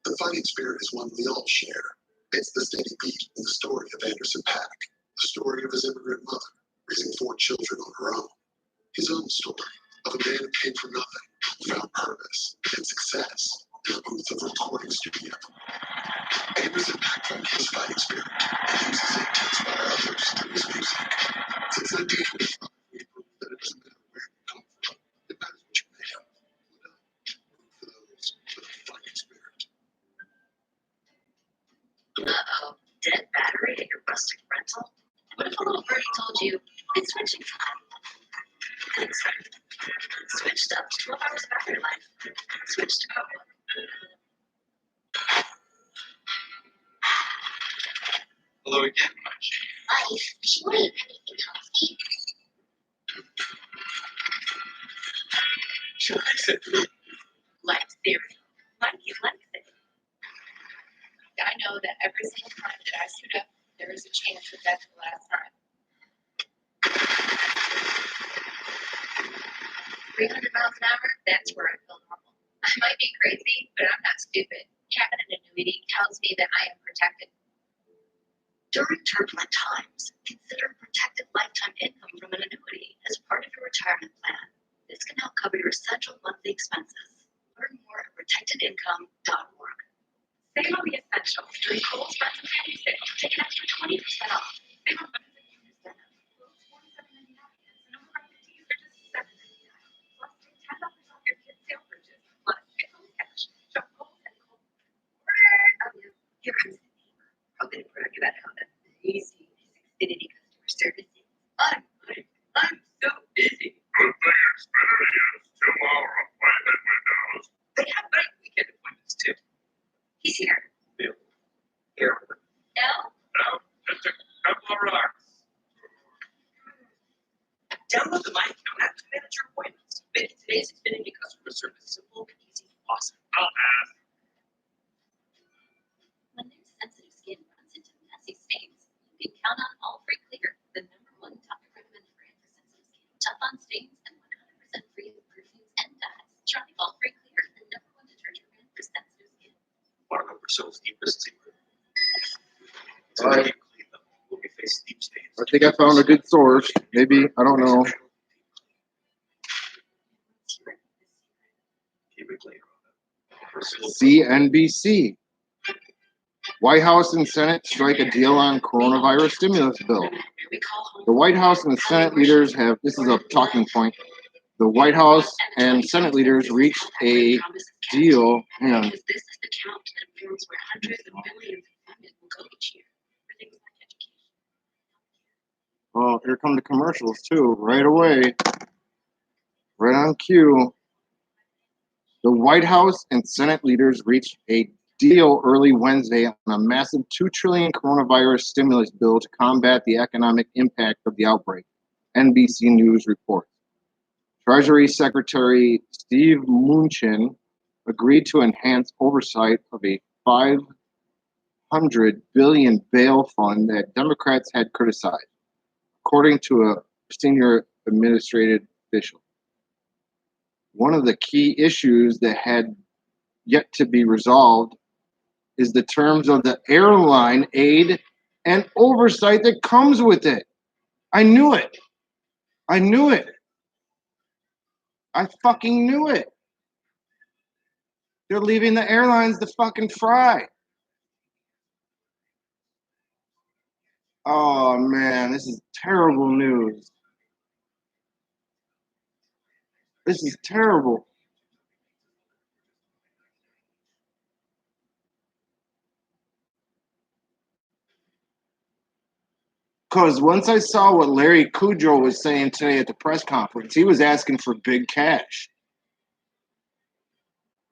The fighting spirit is one we all share. It's the steady beat in the story of Anderson .Paak, the story of his immigrant mother, raising 4 children on her own. His own story of a man who came from nothing, found purpose and success in the booth of a recording studio. Anderson .Paak found his fighting spirit and uses it to inspire others through his music. Since 1925, we proved that it doesn't matter where you come from, it matters what you're made of. Root for those with a fighting spirit. Uh-oh, dead battery at your rustic rental? What if a little birdie told you it's switching time? Things switched up to 12 hours battery life. Switch to Chromebook. Hello again, Mike. Life, what do you anything else eat? She likes it. Life theory. Like you like it. I know that every single time that I suit up, there is a chance that that's the last time. 300 miles an hour, that's where I feel normal. I might be crazy, but I'm not stupid. Having an annuity tells me that I am protected. During turbulent times, consider protected lifetime income from an annuity as part of your retirement plan. This can help cover your essential monthly expenses. Learn more at protectedincome.org. Save on the essentials during Kohl's Friends and Family Sale. Take an extra 20% off. Save on $150 off. Clothes $47.99 and over 50 for just $7.99. Plus, take $10 off your kids' sale purchase. Plus, pick home cash. Shop Kohl's and Kohl's. Here comes the neighbor. How can I brag about how amazing Xfinity customer service is? I'm so busy. Good thing Xfinity has 2-hour appointment windows. They have great weekend appointments too. He's here. Bill. Here. No? Now, just a couple of rocks. Download the My Account app to manage your appointments. Make today's Xfinity customer service simple, easy, and awesome. I'll ask. When there's sensitive skin runs into messy stains, you can count on All Free Clear, the #1 doctor-recommended brand for sensitive skin. Tough on stains and 100% free of perfumes and dyes. Try All Free Clear, the #1 detergent brand for sensitive skin. One of Brazil's deepest secret. All right. When we face deep stains. I think I found a good source. Maybe, I don't know. Keep it clear. Brazil. CNBC. White House and Senate strike a deal on coronavirus stimulus bill. The White House and Senate leaders have, this is a talking point. The White House and Senate leaders reached a deal. Hang on. Because this is the count that informs where hundreds of millions of funding will go each year for things like education. Oh, here come the commercials too, right away. Right on cue. The White House and Senate leaders reached a deal early Wednesday on a massive $2 trillion coronavirus stimulus bill to combat the economic impact of the outbreak, NBC News reports. Treasury Secretary Steve Mnuchin agreed to enhance oversight of a $500 billion bail fund that Democrats had criticized, according to a senior administrative official. One of the key issues that had yet to be resolved is the terms of the airline aid and oversight that comes with it. I knew it. I knew it. I fucking knew it. They're leaving the airlines to fucking fry. Oh man, this is terrible news. This is terrible. Because once I saw what Larry Kudlow was saying today at the press conference, he was asking for big cash.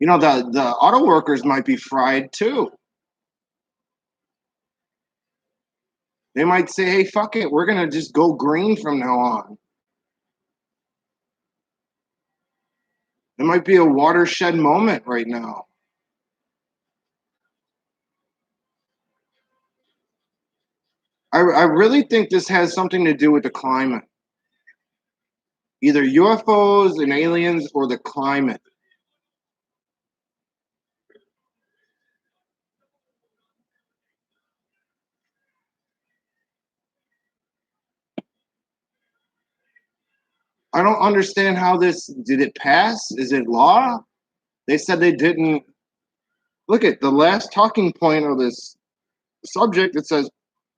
You know, the auto workers might be fried too. They might say, hey, fuck it, we're going to just go green from now on. It might be a watershed moment right now. I really think this has something to do with the climate. Either UFOs and aliens or the climate. I don't understand how this, did it pass? Is it law? They said they didn't. Look at the last talking point of this subject. It says,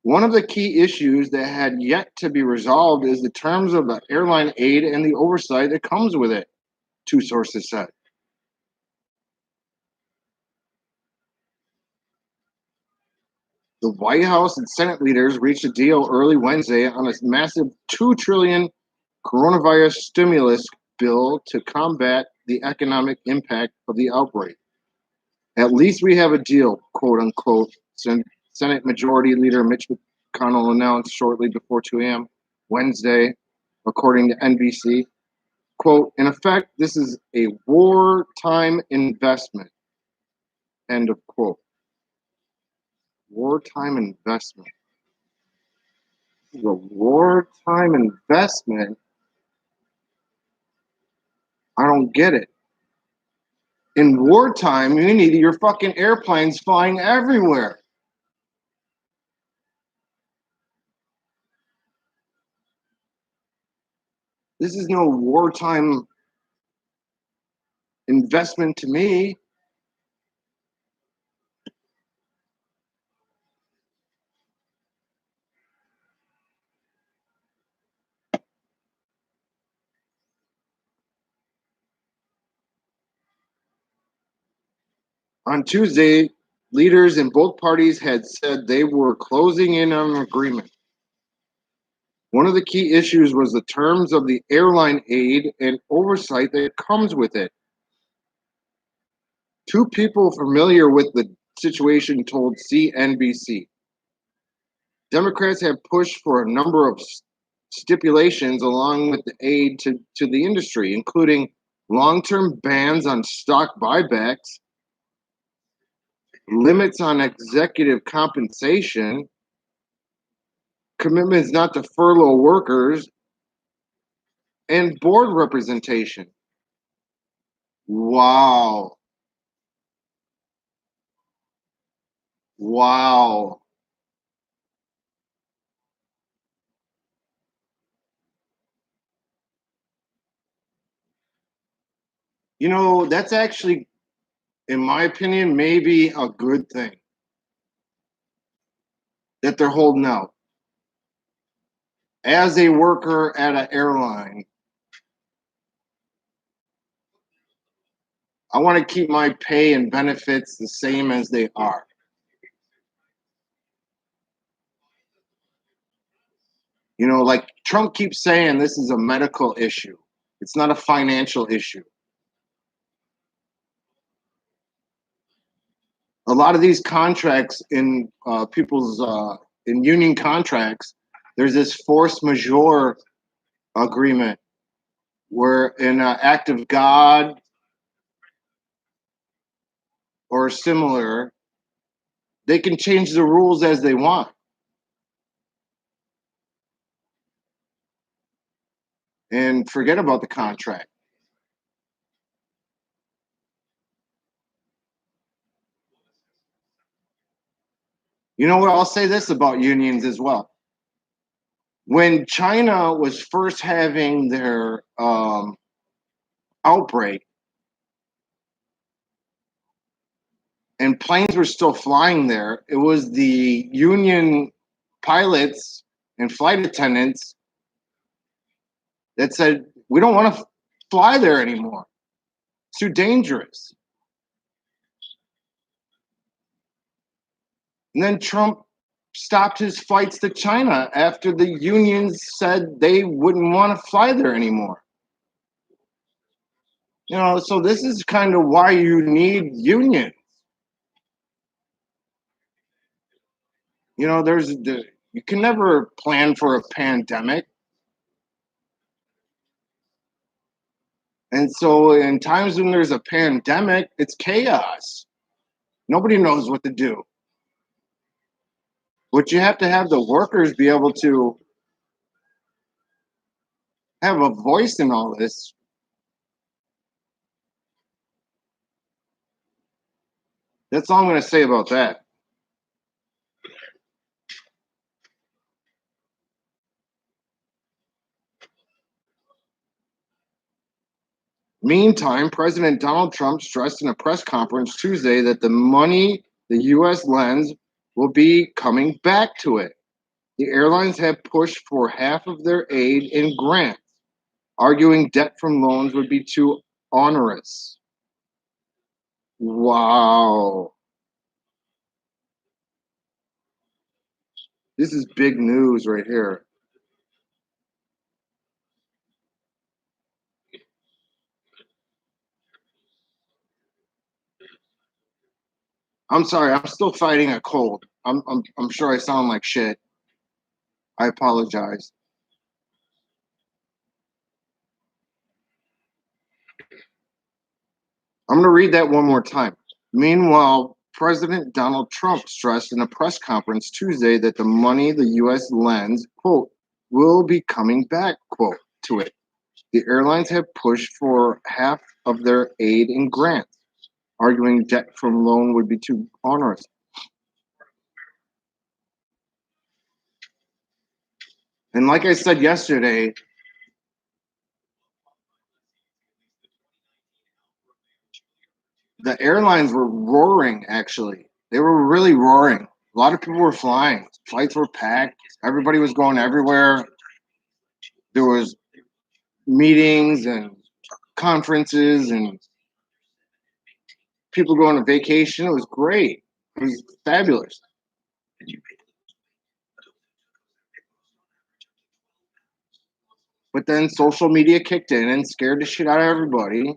one of the key issues that had yet to be resolved is the terms of the airline aid and the oversight that comes with it, two sources said. The White House and Senate leaders reached a deal early Wednesday on a massive $2 trillion coronavirus stimulus bill to combat the economic impact of the outbreak. At least we have a deal, quote unquote, Senate Majority Leader Mitch McConnell announced shortly before 2 a.m. Wednesday, according to NBC. Quote, in effect, this is a wartime investment, end of quote. Wartime investment. The wartime investment, I don't get it. In wartime, you need your fucking airplanes flying everywhere. This is no wartime investment to me. On Tuesday, leaders in both parties had said they were closing in on an agreement. One of the key issues was the terms of the airline aid and oversight that comes with it. Two people familiar with the situation told CNBC. Democrats have pushed for a number of stipulations along with the aid to the industry, including long-term bans on stock buybacks, limits on executive compensation, commitments not to furlough workers, and board representation. Wow. Wow. You know, that's actually, in my opinion, maybe a good thing that they're holding out. As a worker at an airline, I want to keep my pay and benefits the same as they are. You know, like Trump keeps saying this is a medical issue. It's not a financial issue. A lot of these contracts in in union contracts, there's this force majeure agreement where in an act of God or similar, they can change the rules as they want. And forget about the contract. You know what? I'll say this about unions as well. When China was first having their outbreak and planes were still flying there, it was the union pilots and flight attendants that said, we don't want to fly there anymore. It's too dangerous. And then Trump stopped his flights to China after the unions said they wouldn't want to fly there anymore. You know, so this is kind of why you need unions. You know, you can never plan for a pandemic. And so in times when there's a pandemic, it's chaos. Nobody knows what to do. But you have to have the workers be able to have a voice in all this. That's all I'm going to say about that. Meantime, President Donald Trump stressed in a press conference Tuesday that the money the U.S. lends will be coming back to it. The airlines have pushed for half of their aid in grants, arguing debt from loans would be too onerous. Wow. This is big news right here. I'm sorry, I'm still fighting a cold. I'm sure I sound like shit. I apologize. I'm going to read that one more time. Meanwhile, President Donald Trump stressed in a press conference Tuesday that the money the U.S. lends, quote, will be coming back, quote, to it. The airlines have pushed for half of their aid in grants, arguing debt from loan would be too onerous. And like I said yesterday, the airlines were roaring, actually. They were really roaring. A lot of people were flying. Flights were packed. Everybody was going everywhere. There was meetings and conferences and people going on vacation. It was great. It was fabulous. But then social media kicked in and scared the shit out of everybody.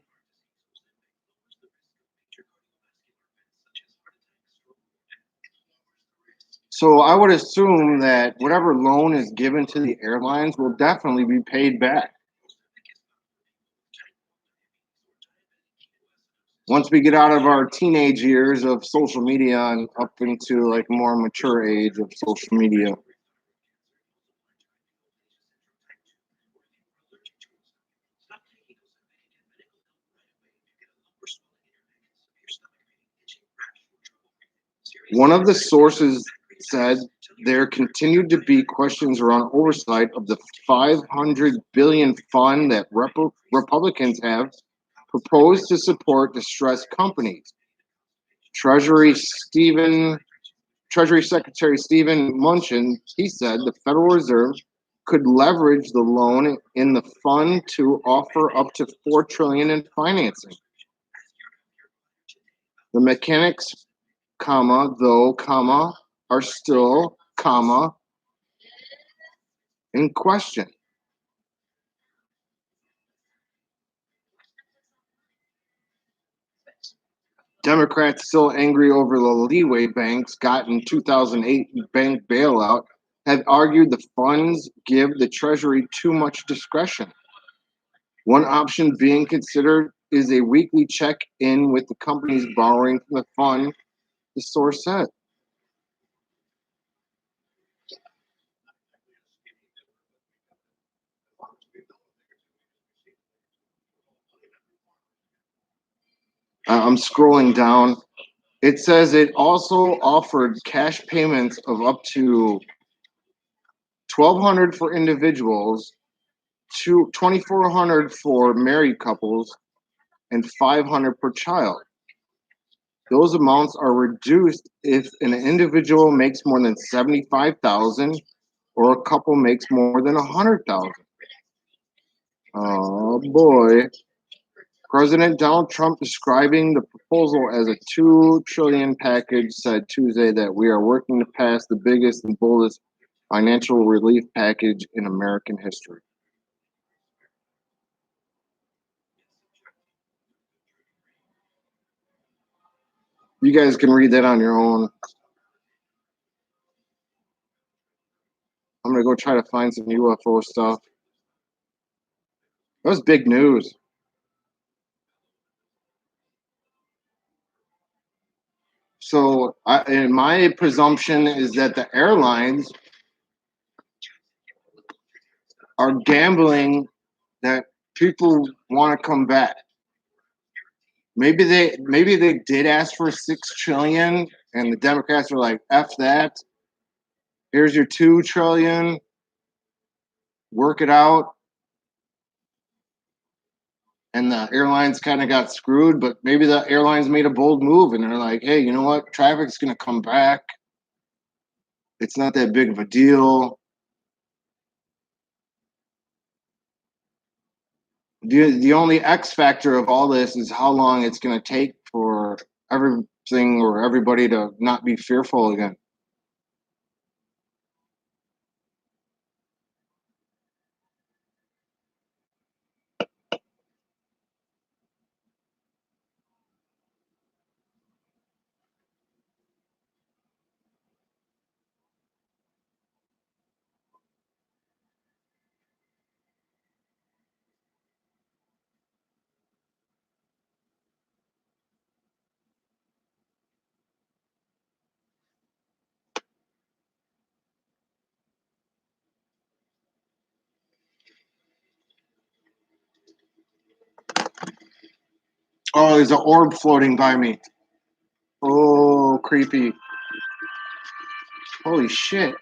So I would assume that whatever loan is given to the airlines will definitely be paid back. Once we get out of our teenage years of social media and up into like more mature age of social media. One of the sources said there continued to be questions around oversight of the $500 billion fund that Republicans have proposed to support distressed companies. Treasury Secretary Steven Mnuchin, he said the Federal Reserve could leverage the loan in the fund to offer up to $4 trillion in financing. The mechanics, though, are still, in question. Democrats still angry over the leeway banks got in 2008 bank bailout have argued the funds give the Treasury too much discretion. One option being considered is a weekly check-in with the companies borrowing from the fund, the source said. I'm scrolling down. It says it also offered cash payments of up to $1,200 for individuals, $2,400 for married couples, and $500 per child. Those amounts are reduced if an individual makes more than $75,000 or a couple makes more than $100,000. Oh boy. President Donald Trump, describing the proposal as a $2 trillion package, said Tuesday that we are working to pass the biggest and boldest financial relief package in American history. You guys can read that on your own. I'm going to go try to find some UFO stuff. That was big news. So, and my presumption is that the airlines are gambling that people want to come back. Maybe they did ask for $6 trillion, and the Democrats were like, "F that. Here's your $2 trillion. Work it out." And the airlines kind of got screwed, but maybe the airlines made a bold move, and they're like, "Hey, you know what? Traffic's going to come back. It's not that big of a deal." The only X factor of all this is how long it's going to take for everything or everybody to not be fearful again. Oh, there's an orb floating by me. Oh, creepy. Holy shit.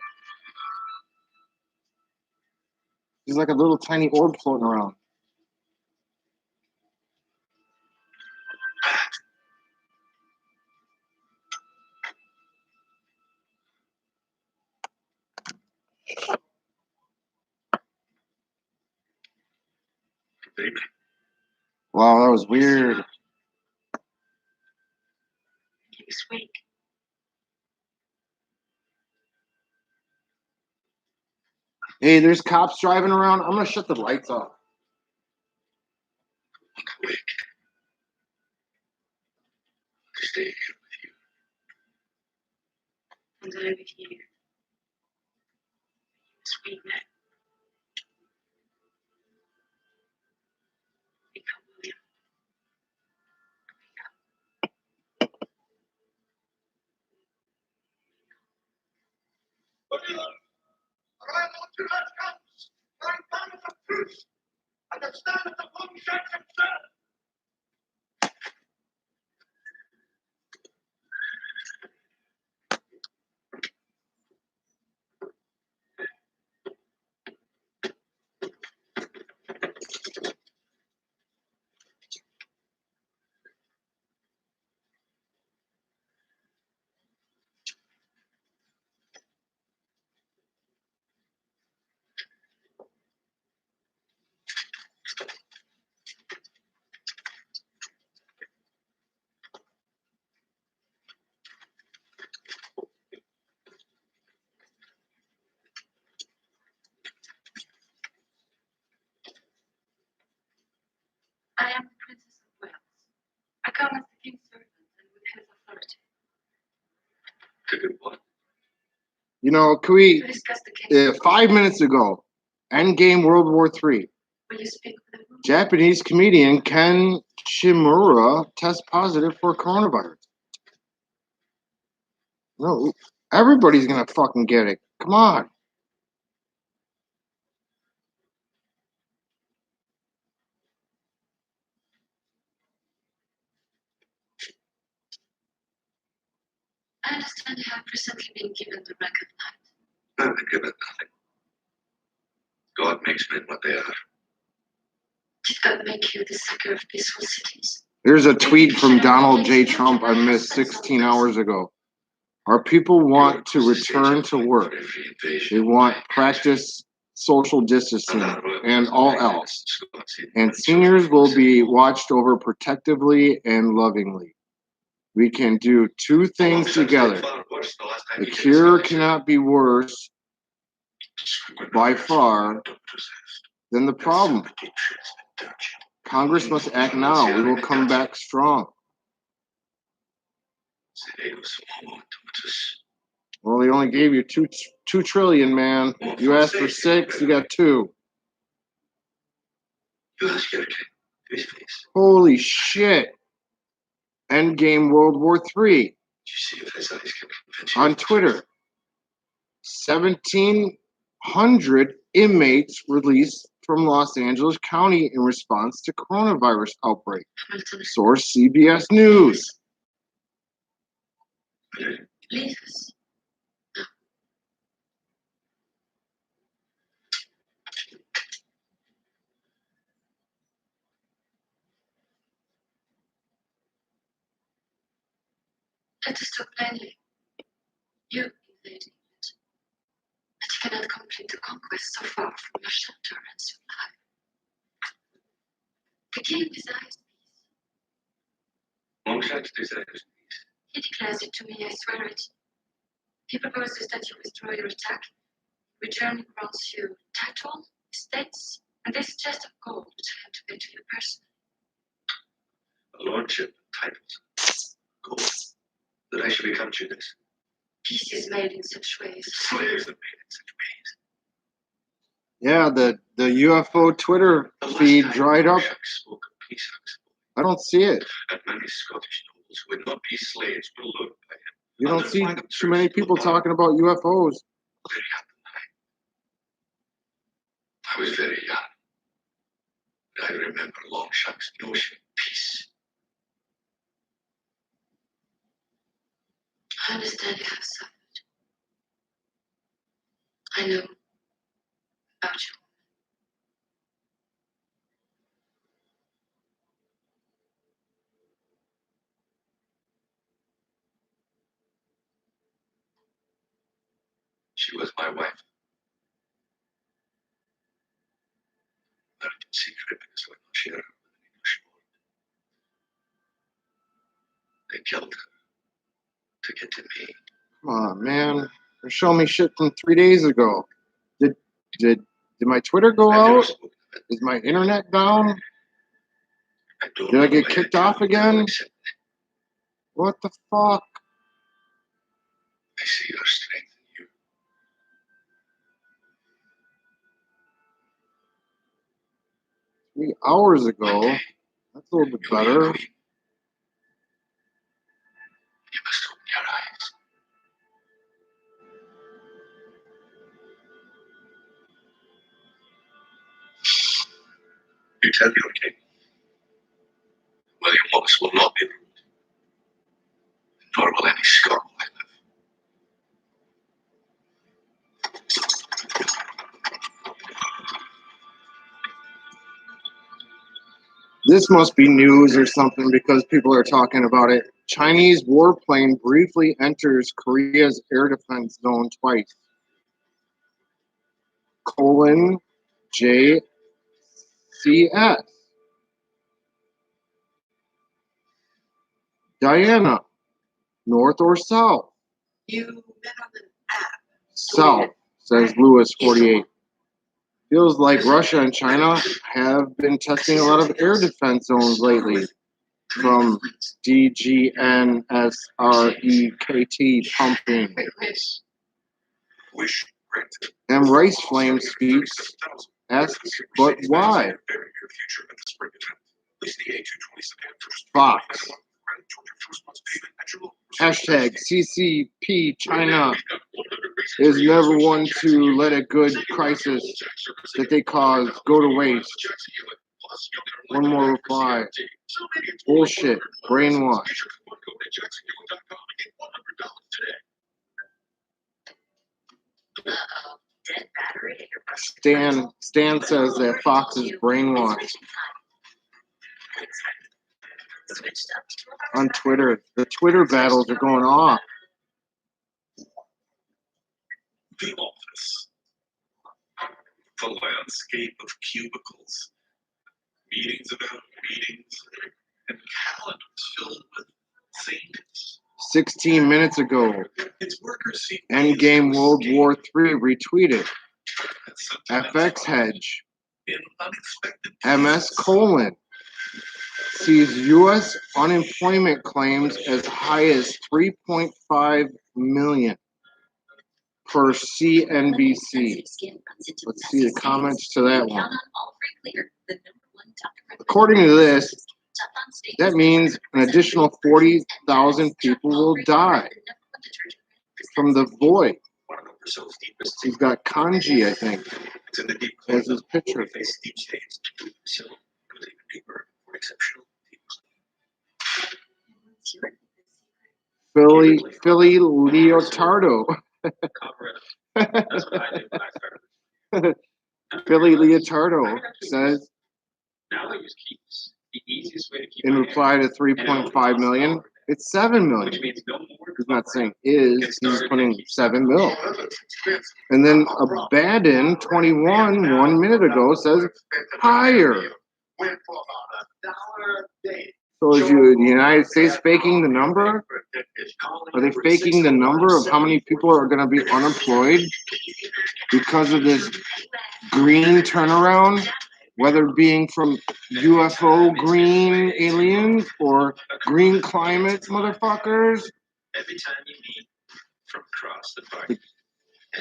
There's like a little tiny orb floating around. Wow, that was weird. Next week. Hey, there's cops driving around. I'm gonna shut the lights off. Stay here. And over here. Sweet man. Become William. I am the Princess of Wales. I come as the king's servant and with his authority. To do what? You know, can we, To discuss the king's 5 minutes ago, Endgame World War III, Will you speak with him? Japanese comedian Ken Shimura tests positive for coronavirus. No, everybody's gonna fucking get it. Come on. I understand you have recently been given the rank of knight. I've been given nothing. God makes men what they are. Did God make you the sucker of peaceful cities? Here's a tweet from Donald J. Trump I missed 16 hours ago. Our people want to return to work. They want practice social distancing and all else. And seniors will be watched over protectively and lovingly. We can do two things together. The cure cannot be worse by far than the problem. Congress must act now. We will come back strong. Well, they only gave you two trillion, man. You asked for 6, you got 2. Holy shit. Endgame World War III. On Twitter. 1,700 inmates released from Los Angeles County in response to coronavirus outbreak. Source CBS News. Leave us. Let us talk plainly. You invade England, but you cannot complete the conquest so far from your shelter and survive. The king desires peace. He declares it to me, I swear it. He proposes that you withdraw your attack. Return grants you title, estates, and this chest of gold which I have to pay to you personally. A lordship, titles, gold. That I should become Judas. Peace is made in such ways. Slaves are made in such ways. Yeah, the UFO Twitter feed dried up. I don't see it. And many Scottish nobles who would not be slaves were lured by him. You don't see too many people talking about UFOs. Very young. I was very young. But I remember Longshanks' notion of peace. I understand you have suffered. I know about you. She was my wife. Married in secret because I would not share her with an English lord. They killed her to get to me. Come on, man. They're showing me shit from 3 days ago. Did my Twitter go out? Is my internet down? Did I get kicked off again? What the fuck? I see your strength in you. 3 hours ago. That's a little bit better. You must open your eyes. You tell your king, William Wallace will not be ruled, nor will any Scot I live. This must be news or something because people are talking about it. Chinese warplane briefly enters Korea's air defense zone twice. JCS. Diana, north or south? You met on the app. South, says Lewis 48. Feels like Russia and China have been testing a lot of air defense zones lately. From DGNSREKT pumping. Wish granted. M. Rice Flame speaks, asks, but why? Fox. Hashtag CCP China is never one to let a good crisis that they cause go to waste. One more reply. Bullshit. Brainwash. at jacksonhewitt.com and get $100 today. Uh-oh. Dead battery at your bus. Stan says that Fox is brainwashed Switched up to on Twitter. The Twitter battles are going off. The office. The landscape of cubicles. Meetings about meetings. And calendars filled with things. 16 minutes ago, Its workers see Endgame World War III retweeted. and sometimes FX Hedge, in unexpected MS colon, sees U.S. unemployment claims as high as 3.5 million per CNBC. Let's see the comments to that one. According to this, that means an additional 40,000 people will die from the void. He's got kanji, I think, It's in the deep as his picture. face deep shades. So goes even deeper for exceptional Philly Leotardo. That's what I did when I started. Philly Leotardo says Now they use keeps. The easiest way to keep in my reply to 3.5 million, it's 7 which million. means no more. He's not saying is, he's putting 7 mil. And then Abaddon 21 1 minute ago says higher. Went for about $1 a day. So is the United States faking the number? Are they faking the number of how many people are going to be unemployed because of this green turnaround? Whether being from UFO green aliens or green climate motherfuckers? Every time you meet from across the park, and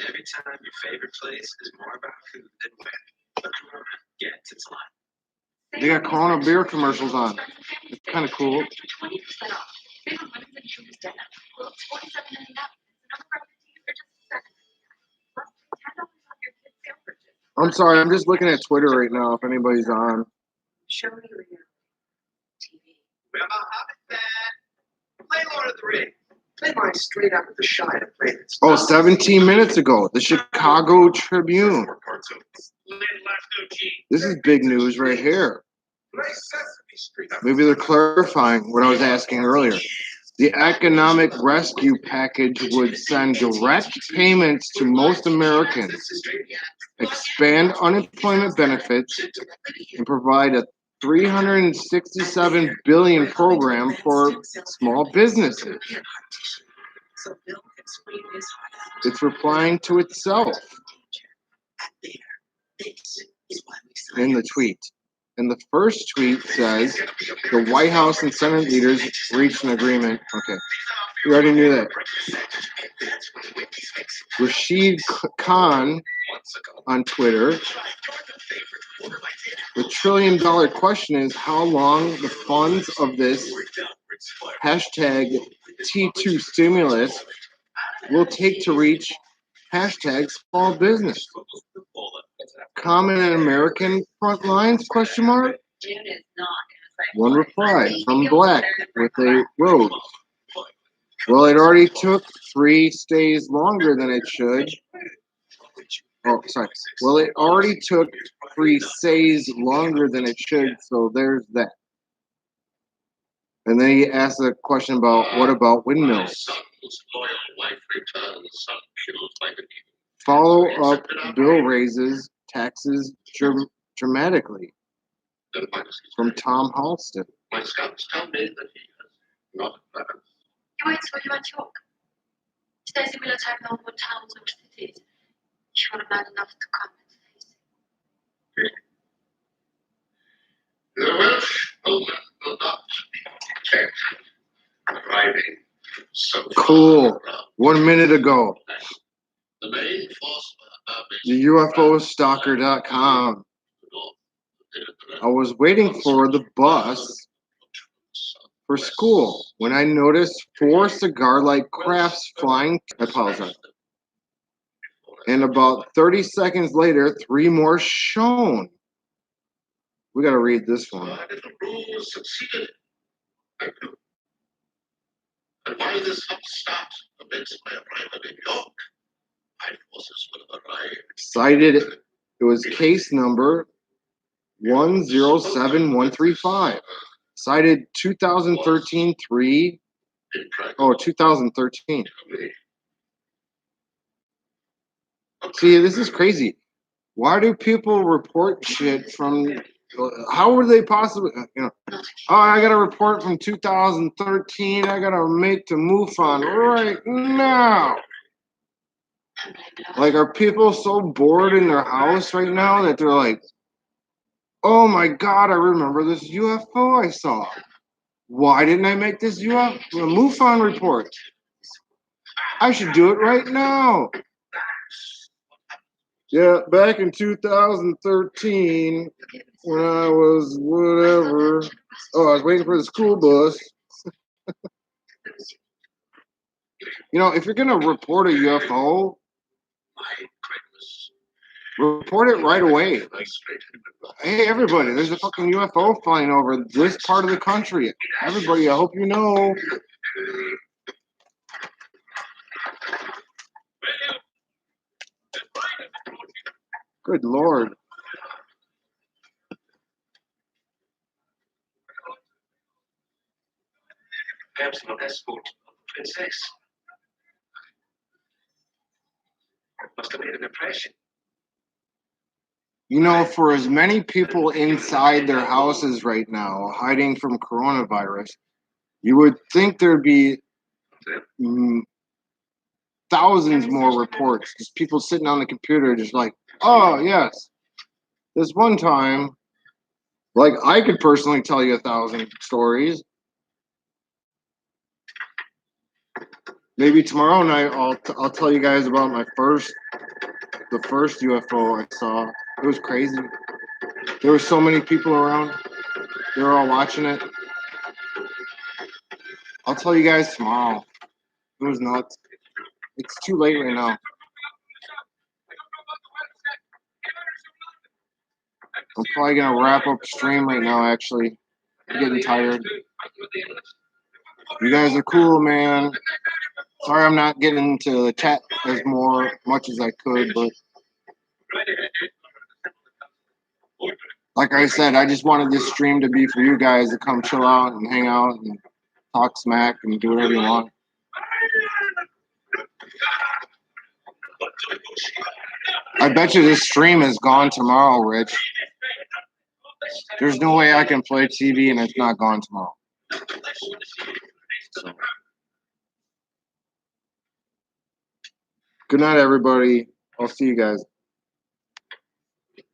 every time your favorite place is more about food than where the Corona gets its line. They got Corona beer commercials on. It's kind of cool. 20% off. Favorite women's and children's denim. Well, it's $47.99. It's another recipe for just $7.99. Plus $10 off your kids' sale purchase. I'm sorry, I'm just looking at Twitter right now if anybody's on. Show me your TV. Where my hobbit fan? Play Lord of the Rings. Play mine straight out of the Shire to play this. Oh, 17 minutes ago, the Chicago Tribune. This is big news right here. Play Sesame Street. Maybe they're clarifying what I was asking earlier. The economic rescue package would send direct payments to most Americans, expand unemployment benefits, and provide a $367 billion program for small businesses. So Bill can scream his heart out. It's replying to itself This is why we signed in the tweet. And the first tweet says the White House and Senate leaders reached an agreement. Okay, we already knew that. Rashid Khan on Twitter. The $1 trillion question is how long the funds of this hashtag T2 stimulus will take to reach hashtag small business. Common and American front lines, question mark? June is not One reply from Black with a rose. Well, it already took 3 stays longer than it should. Oh, sorry. Well, it already took 3 stays longer than it should, so there's that. And then he asked a question about what about windmills? Follow up bill raises taxes dramatically from Tom Halston. My scouts tell me that he has not planned. You wait till you at York. Today's the military known what towns and cities. You are man enough to come and face it. The Welsh woman will not be content arriving so Cool. 1 minute ago. The main force of our base The UFOstalker.com. I was waiting for the bus for school when I noticed 4 cigar-like crafts flying. I apologize. And about 30 seconds later, 3 more shown. We got to read this one. the rules succeeded. I do. why this hunt stopped amidst my arrival in York. My forces would have arrived. Cited, it was case number 107135. Cited 2013 3. Oh, 2013. See, this is crazy. Why do people report shit from? How would they possibly? Oh, I got a report from 2013. I gotta make to MUFON right now. Like, are people so bored in their house right now that they're like, "Oh my God, I remember this UFO I saw. Why didn't I make this MUFON report? I should do it right now." Yeah, back in 2013, when I was whatever. Oh, I was waiting for the school bus. You know, if you're gonna report a UFO, report it right away. Like, hey, everybody, there's a fucking UFO flying over this part of the country. Everybody, I hope you know. Good Lord. Personal escort of the princess. Must have made an impression. You know, for as many people inside their houses right now, hiding from coronavirus, you would think there'd be thousands more reports. Just people sitting on the computer, just like, oh, yes. This one time, like, I could personally tell you 1,000 stories. Maybe tomorrow night I'll tell you guys about the first UFO I saw. It was crazy. There were so many people around. They were all watching it. I'll tell you guys tomorrow. It was nuts. It's too late right now. I'm probably gonna wrap up the stream right now, actually. I'm getting tired. You guys are cool, man. Sorry I'm not getting into the chat as much as I could, but like I said, I just wanted this stream to be for you guys to come chill out and hang out and talk smack and do whatever you want. I bet you this stream is gone tomorrow, Rich. There's no way I can play TV and it's not gone tomorrow. So. Good night, everybody. I'll see you guys.